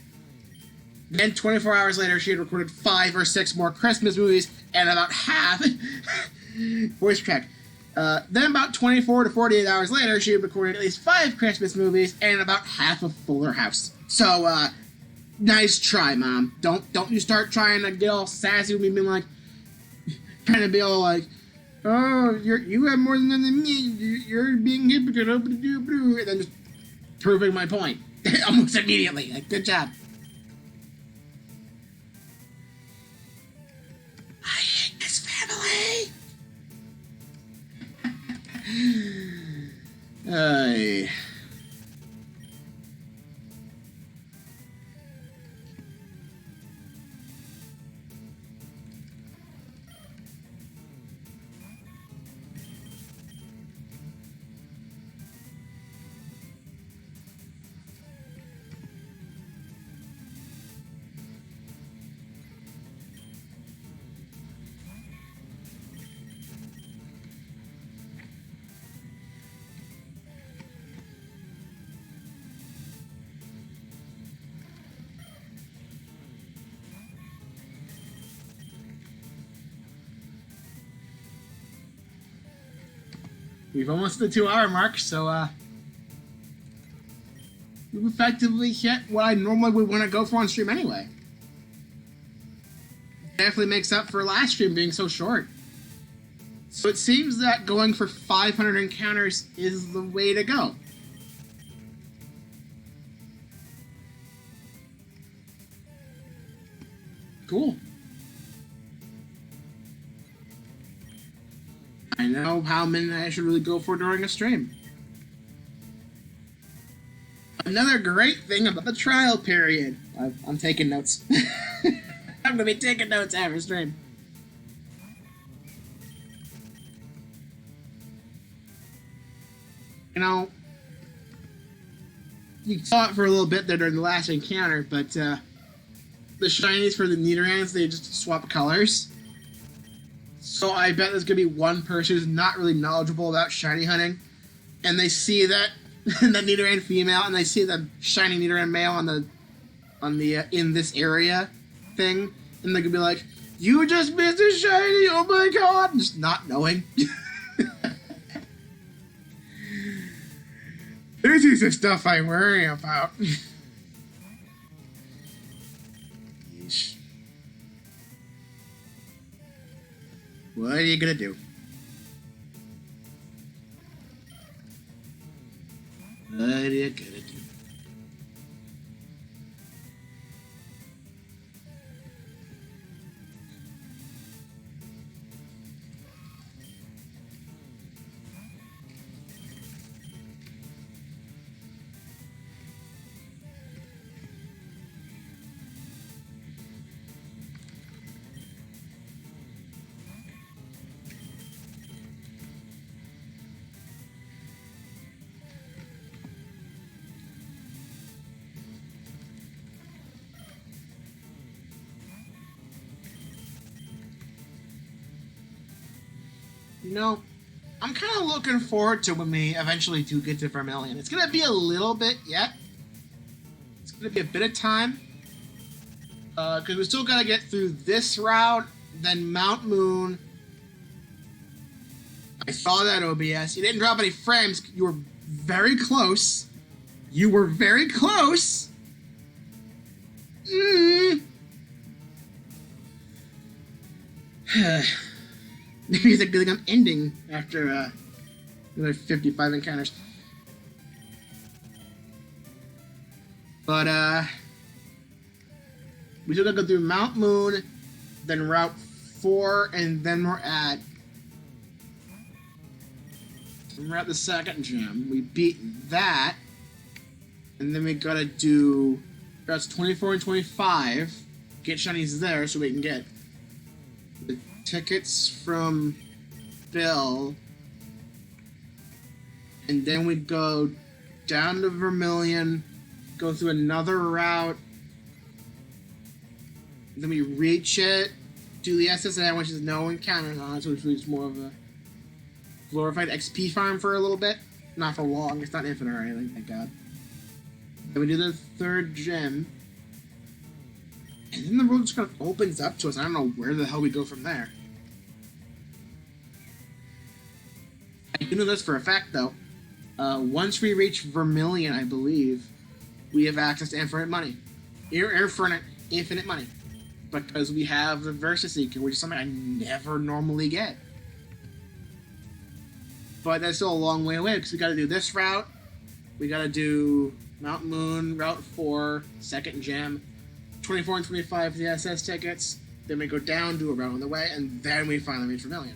Then 24 hours later, she had recorded 5 or 6 more Christmas movies and about half voice track. Then about 24 to 48 hours later, she had recorded at least 5 Christmas movies and about half of Fuller House. So, nice try, Mom. Don't you start trying to get all sassy with me, being like, trying to be all like, oh, you have more than me. You're being hypocritical, and then just proving my point almost immediately. Like, good job. I hate this family. We've almost hit the 2-hour mark, so, we've effectively hit what I normally would want to go for on stream anyway. Definitely makes up for last stream being so short. So it seems that going for 500 encounters is the way to go. Cool. I know how many I should really go for during a stream. Another great thing about the trial period. I'm taking notes. I'm gonna be taking notes after stream. You know, you saw it for a little bit there during the last encounter, but the shinies for the Nidorans, they just swap colors. So I bet there's gonna be one person who's not really knowledgeable about shiny hunting, and they see that that Nidoran female, and they see the shiny Nidoran male on the in this area thing, and they could be like, "You just missed a shiny! Oh my god!" Just not knowing. This is the stuff I worry about. Yeesh. What are you gonna do? What are you gonna do? You know, I'm kind of looking forward to when we eventually do get to Vermilion. It's going to be a little bit yet. It's going to be a bit of time. Because we still got to get through this route, then Mount Moon. I saw that, OBS. You didn't drop any frames. You were very close. You were very close. Maybe it's a good thing I'm ending after another 55 encounters. But we still gotta go through Mount Moon, then Route 4, and then we're at the second gym. We beat that, and then we gotta do routes 24 and 25. Get shinies there so we can get the tickets from Bill, and then we go down to Vermilion, go through another route, then we reach it, do the SSN, which is no encounters on it, so which is more of a glorified XP farm for a little bit, Not for long. It's not infinite or anything, thank God. Then we do the third gym. And then the world just kind of opens up to us. I don't know where the hell we go from there. I do know this for a fact, though. Once we reach Vermilion, I believe, we have access to infinite money. Infinite money. Because we have the Versa Seeker, which is something I never normally get. But that's still a long way away, because we gotta do this route. We gotta do Mount Moon, Route 4, second gym, 24 and 25 for the SS tickets. Then we go down, do a route on the way, and then we finally reach Vermilion.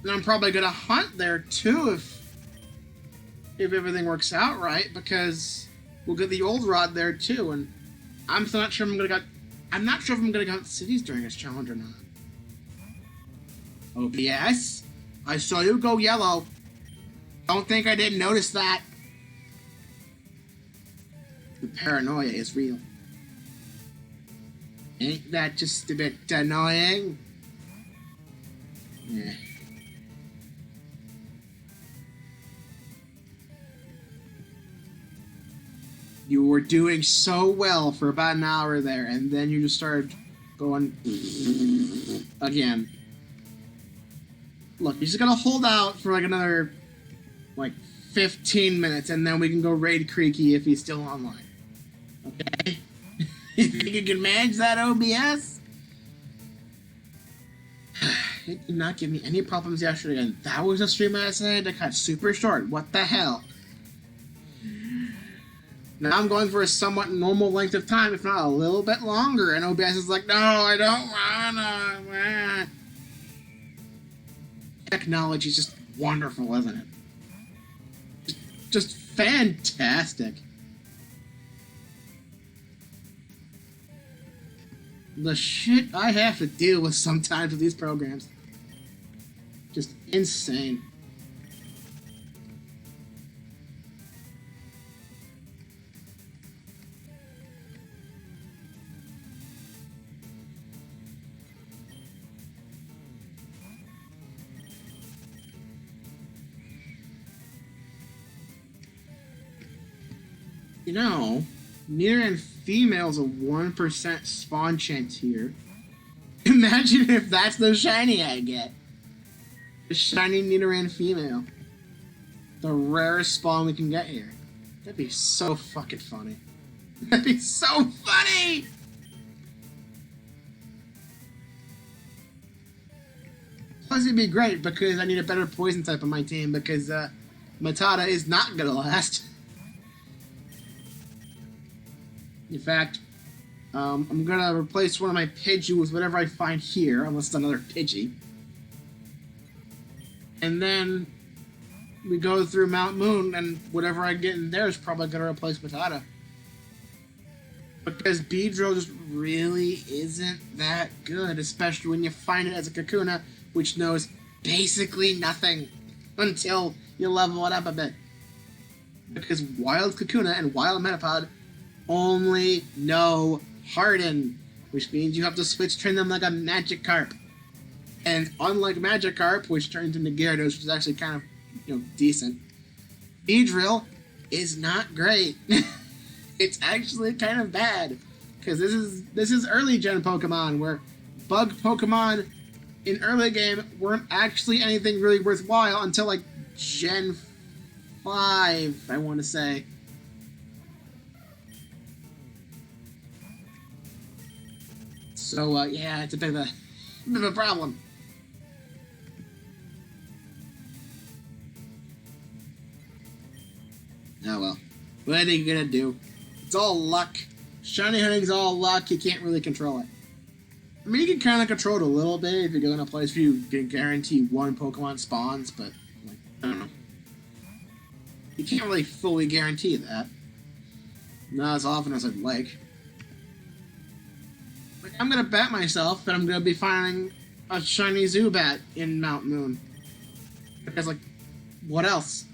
And I'm probably gonna hunt there too if everything works out right, because we'll get the old rod there too. And I'm still not sure if I'm not sure if I'm gonna go out to cities during this challenge or not. OBS, I saw you go yellow. Don't think I didn't notice that. The paranoia is real. Ain't that just a bit annoying? Yeah. You were doing so well for about an hour there, and then you just started going again. Look, you just gotta hold out for like another 15 minutes, and then we can go raid Creaky if he's still online. Okay? You think you can manage that, OBS? It did not give me any problems yesterday, and that was a stream I decided to cut super short. What the hell? Now I'm going for a somewhat normal length of time, if not a little bit longer, and OBS is like, no, I don't wanna. Technology's just wonderful, isn't it? Just fantastic. The shit I have to deal with sometimes with these programs. Just insane. You know, Nidoran female's a 1% spawn chance here. Imagine if that's the shiny I get. The shiny Nidoran female. The rarest spawn we can get here. That'd be so fucking funny. That'd be so funny! Plus it'd be great because I need a better poison type on my team because Matata is not gonna last. In fact, I'm gonna replace one of my Pidgey with whatever I find here, unless it's another Pidgey. And then we go through Mount Moon, and whatever I get in there is probably gonna replace Matata. Because Beedrill just really isn't that good, especially when you find it as a Kakuna, which knows basically nothing until you level it up a bit. Because Wild Kakuna and Wild Metapod only know Harden, which means you have to switch train them like a Magikarp. And unlike Magikarp, which turns into Gyarados, which is actually kind of, decent, Beedrill is not great. It's actually kind of bad. Because this is early gen Pokemon, where bug Pokemon in early game weren't actually anything really worthwhile until like Gen 5, I want to say. So, yeah, it's a bit of a problem. Oh well. What are you gonna do? It's all luck. Shiny hunting's all luck, you can't really control it. I mean, you can kind of control it a little bit if you go in a place where you can guarantee one Pokemon spawns, but, I don't know. You can't really fully guarantee that. Not as often as I'd like. I'm gonna bet myself that I'm gonna be finding a shiny Zubat in Mount Moon. Because, what else?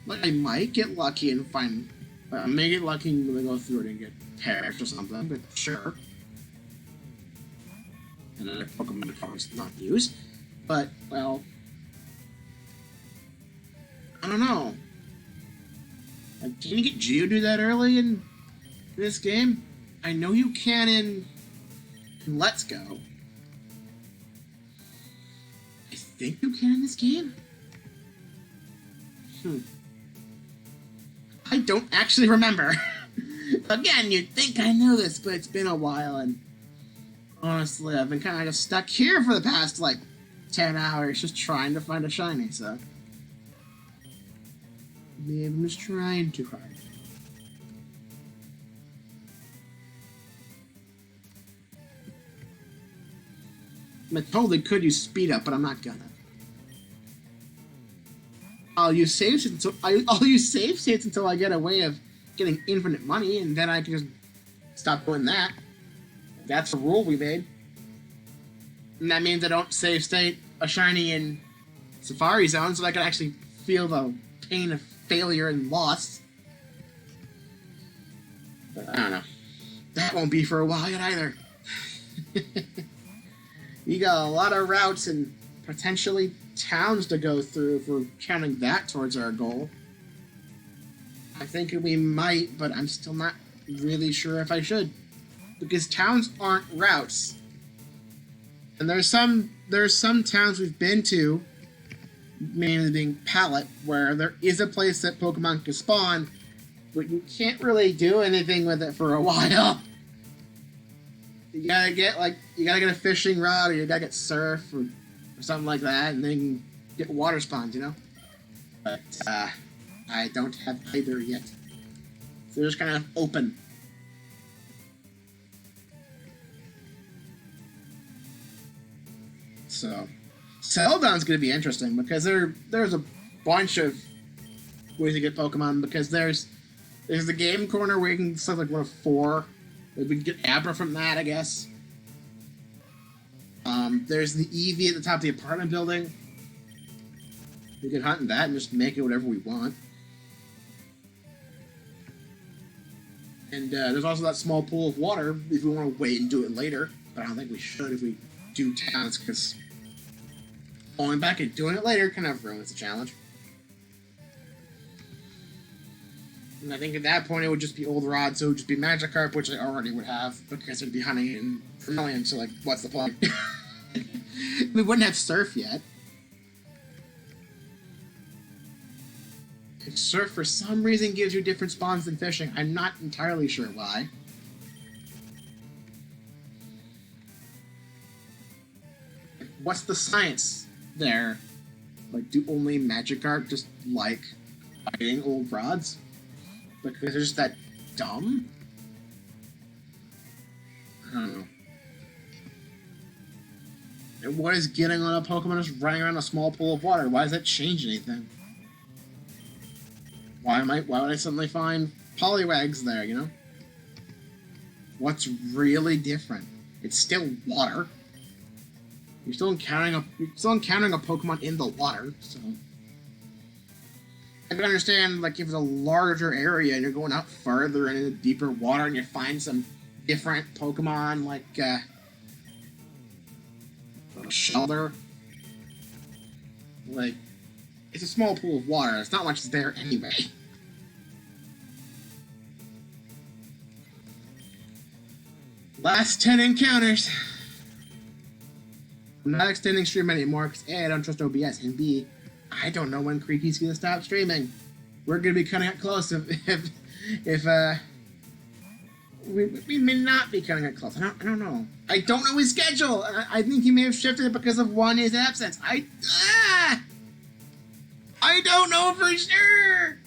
I might get lucky and find... I may get lucky when I go through it and get Parrot or something, but sure. Another Pokemon to probably not use. But, well... I don't know. Like, can you get Geo do that early in this game? I know you can in Let's Go. I think you can in this game? I don't actually remember. Again, you'd think I know this, but it's been a while, and honestly, I've been kind of just stuck here for the past, like, 10 hours just trying to find a shiny, so... maybe I'm just trying too hard. I totally could use speed up, but I'm not gonna. I'll use save states until I get a way of getting infinite money, and then I can just stop doing that. That's the rule we made. And that means I don't save state a shiny in Safari Zone, so I can actually feel the pain of failure and loss. But I don't know. That won't be for a while yet either. You got a lot of routes and potentially towns to go through if we're counting that towards our goal. I think we might, but I'm still not really sure if I should. Because towns aren't routes. And there's some towns we've been to, mainly being Palette, where there is a place that Pokemon can spawn, but you can't really do anything with it for a while. You gotta get a fishing rod, or you gotta get surf, or something like that, and then get water spawns, you know? But, I don't have either yet. So they're just kind of open. So, Celadon's gonna be interesting, because there's a bunch of ways to get Pokemon, because there's the game corner where you can select like one of 4. We can get Abra from that, I guess. There's the Eevee at the top of the apartment building. We can hunt in that and just make it whatever we want. And there's also that small pool of water if we want to wait and do it later. But I don't think we should if we do towns, because going back and doing it later kind of ruins the challenge. And I think at that point it would just be Old Rod, so it would just be Magikarp, which I already would have, because it'd be hunting in Vermilion, so like, what's the point? We wouldn't have Surf yet. And Surf, for some reason, gives you different spawns than fishing. I'm not entirely sure why. What's the science there? Like, do only Magikarp just like fighting Old Rods? Because they're just that dumb? I don't know. And what is getting on a Pokemon just running around a small pool of water? Why does that change anything? Why would I suddenly find Poliwags there, you know? What's really different? It's still water. You're still encountering a Pokemon in the water, so I can understand, like, if it's a larger area and you're going out further and into deeper water and you find some different Pokemon, like, Shelter. Like, it's a small pool of water. It's not much there anyway. Last 10 encounters. I'm not extending stream anymore because A, I don't trust OBS, and B, I don't know when Creaky's gonna stop streaming. We're gonna be cutting it close if we may not be cutting it close. I don't know. I don't know his schedule. I think he may have shifted it because of his absence. I don't know for sure.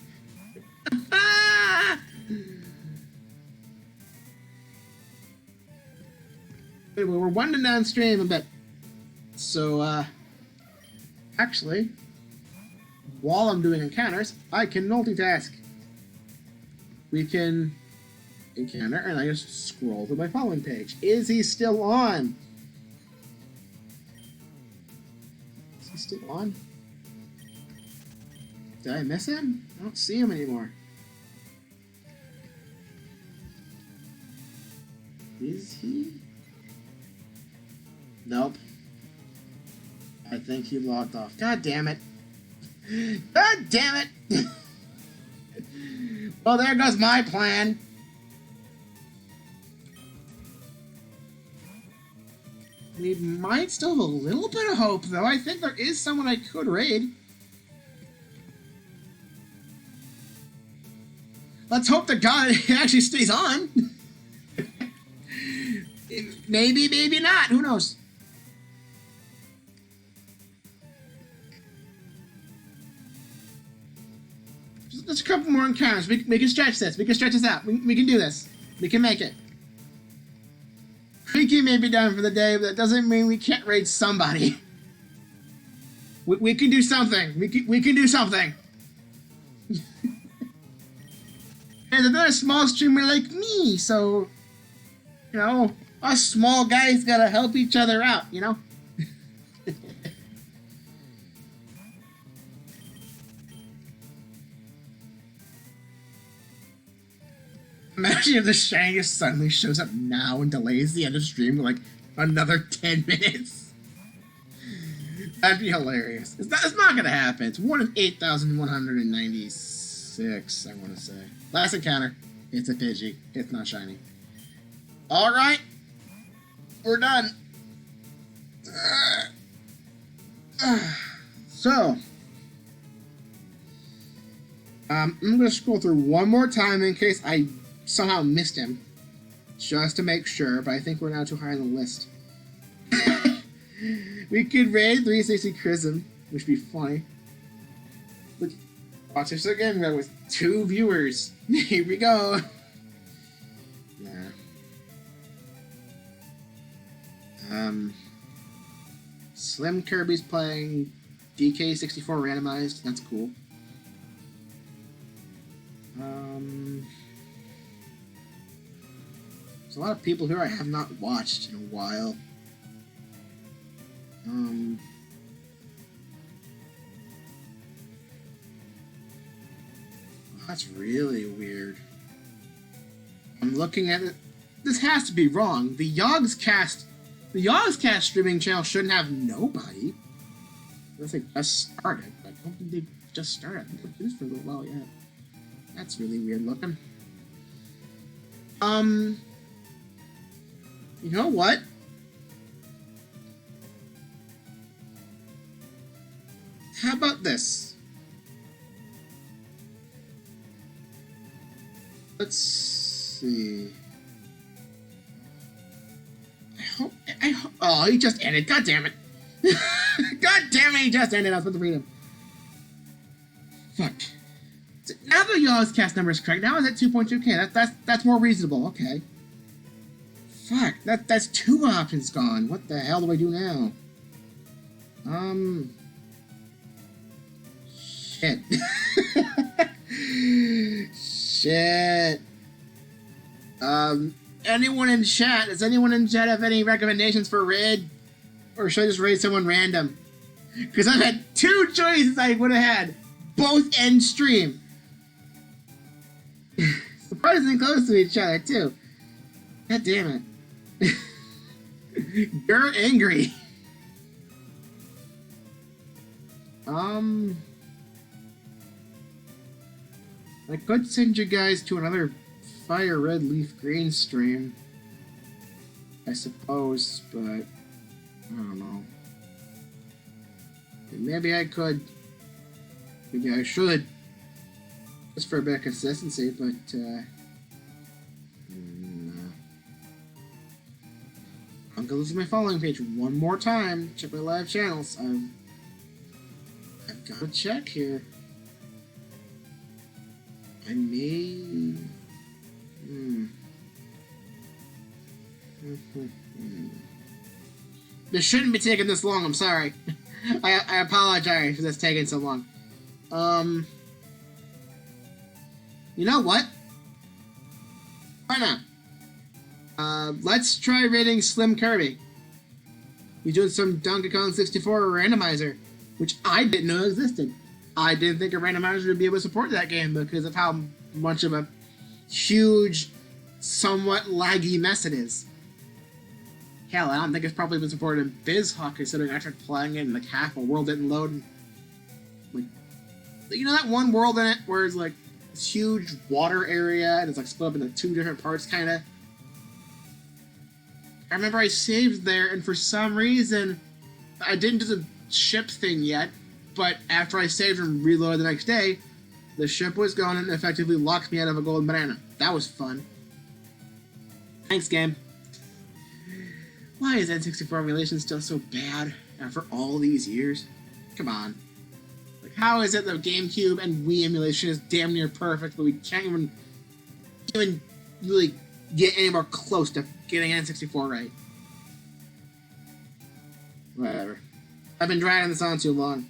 Anyway, we're winding down stream a bit. So, actually, while I'm doing encounters, I can multitask. We can encounter, and I just scroll to my following page. Is he still on? Is he still on? Did I miss him? I don't see him anymore. Is he? Nope. I think he logged off. God damn it. God damn it! Well, there goes my plan. We might still have a little bit of hope, though. I think there is someone I could raid. Let's hope to God it actually stays on. Maybe, maybe not. Who knows? Just a couple more encounters. We can stretch this. We can stretch this out. We can do this. We can make it. Creaky may be done for the day, but that doesn't mean we can't raid somebody. We can do something. We can do something. And another small streamer like me, so, you know, us small guys gotta help each other out, you know? Imagine if the shiny suddenly shows up now and delays the end of the stream for like another 10 minutes. That'd be hilarious. It's not gonna happen. It's 1 in 8,196, I want to say. Last encounter. It's a Pidgey. It's not shiny. Alright. We're done. So. I'm going to scroll through one more time in case I somehow missed him. Just to make sure, but I think we're now too high on the list. We could raid 360 Chrism, which would be funny. Watch this again with 2 viewers. Here we go. Yeah. Slim Kirby's playing DK64 randomized. That's cool. There's a lot of people here I have not watched in a while. That's really weird. I'm looking at it. This has to be wrong. The Yogscast streaming channel shouldn't have nobody. Unless they just started. I don't think they just started. They've been used for a little while yet. That's really weird looking. You know what? How about this? Let's see. I hope. Oh, he just ended. God damn it. God damn it, he just ended. I was supposed to read him. Fuck. Now the Yogscast number is correct. Now it's at 2.2k. That's more reasonable. Okay. Fuck. That's 2 options gone. What the hell do I do now? Shit. Shit. Anyone in chat? Does anyone in chat have any recommendations for raid? Or should I just raid someone random? Because I've had 2 choices I would have had. Both end stream. Surprisingly close to each other, too. God damn it. You're angry. I could send you guys to another FireRed Leaf Green stream, I suppose, but I don't know. Maybe I could. Maybe I should. Just for a bit of consistency, but no. I'm gonna lose my following page one more time. Check my live channels. I've got to check here. I may. This shouldn't be taking this long. I'm sorry. I apologize for this taking so long. You know what? Why not? Let's try rating Slim Kirby. He's doing some Donkey Kong 64 randomizer, which I didn't know existed. I didn't think a randomizer would be able to support that game because of how much of a huge, somewhat laggy mess it is. Hell, I don't think it's probably been supported in BizHawk considering I tried playing it and like half a world didn't load in like you know that one world in it where it's like this huge water area and it's like split up into 2 different parts, kind of? I remember I saved there, and for some reason, I didn't do the ship thing yet, but after I saved and reloaded the next day, the ship was gone and effectively locked me out of a golden banana. That was fun. Thanks, game. Why is N64 emulation still so bad after all these years? Come on. Like, how is it that GameCube and Wii emulation is damn near perfect, but we can't even really get anywhere close to getting N64 right? Whatever. I've been dragging this on too long.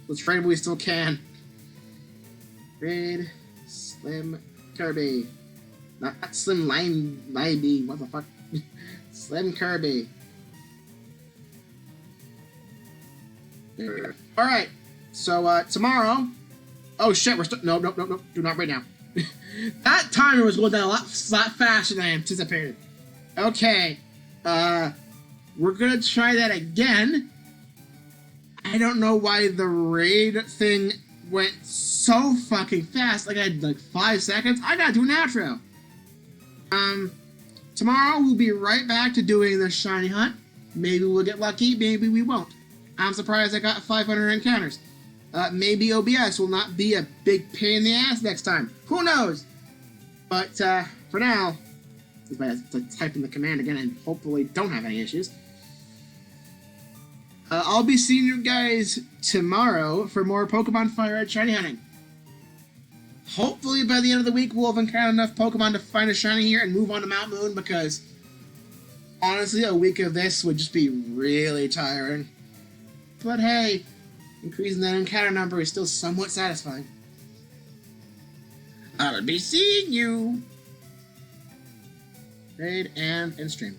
Let's trade what we still can. Raid Slim Kirby. Not Slim Limey. What the fuck? Slim Kirby. Alright. So, tomorrow. Oh shit, we're still. No. Do not right now. That timer was going down a lot faster than I anticipated. Okay. We're gonna try that again. I don't know why the raid thing went so fucking fast. Like, I had like 5 seconds. I gotta do an outro. Tomorrow we'll be right back to doing the shiny hunt. Maybe we'll get lucky, maybe we won't. I'm surprised I got 500 encounters. Maybe OBS will not be a big pain in the ass next time. Who knows? But, for now, I have to type in the command again and hopefully don't have any issues. I'll be seeing you guys tomorrow for more Pokemon FireRed shiny hunting. Hopefully by the end of the week we'll have encountered enough Pokemon to find a shiny here and move on to Mount Moon, because honestly a week of this would just be really tiring. But hey, increasing that encounter number is still somewhat satisfying. I'll be seeing you. Raid and stream.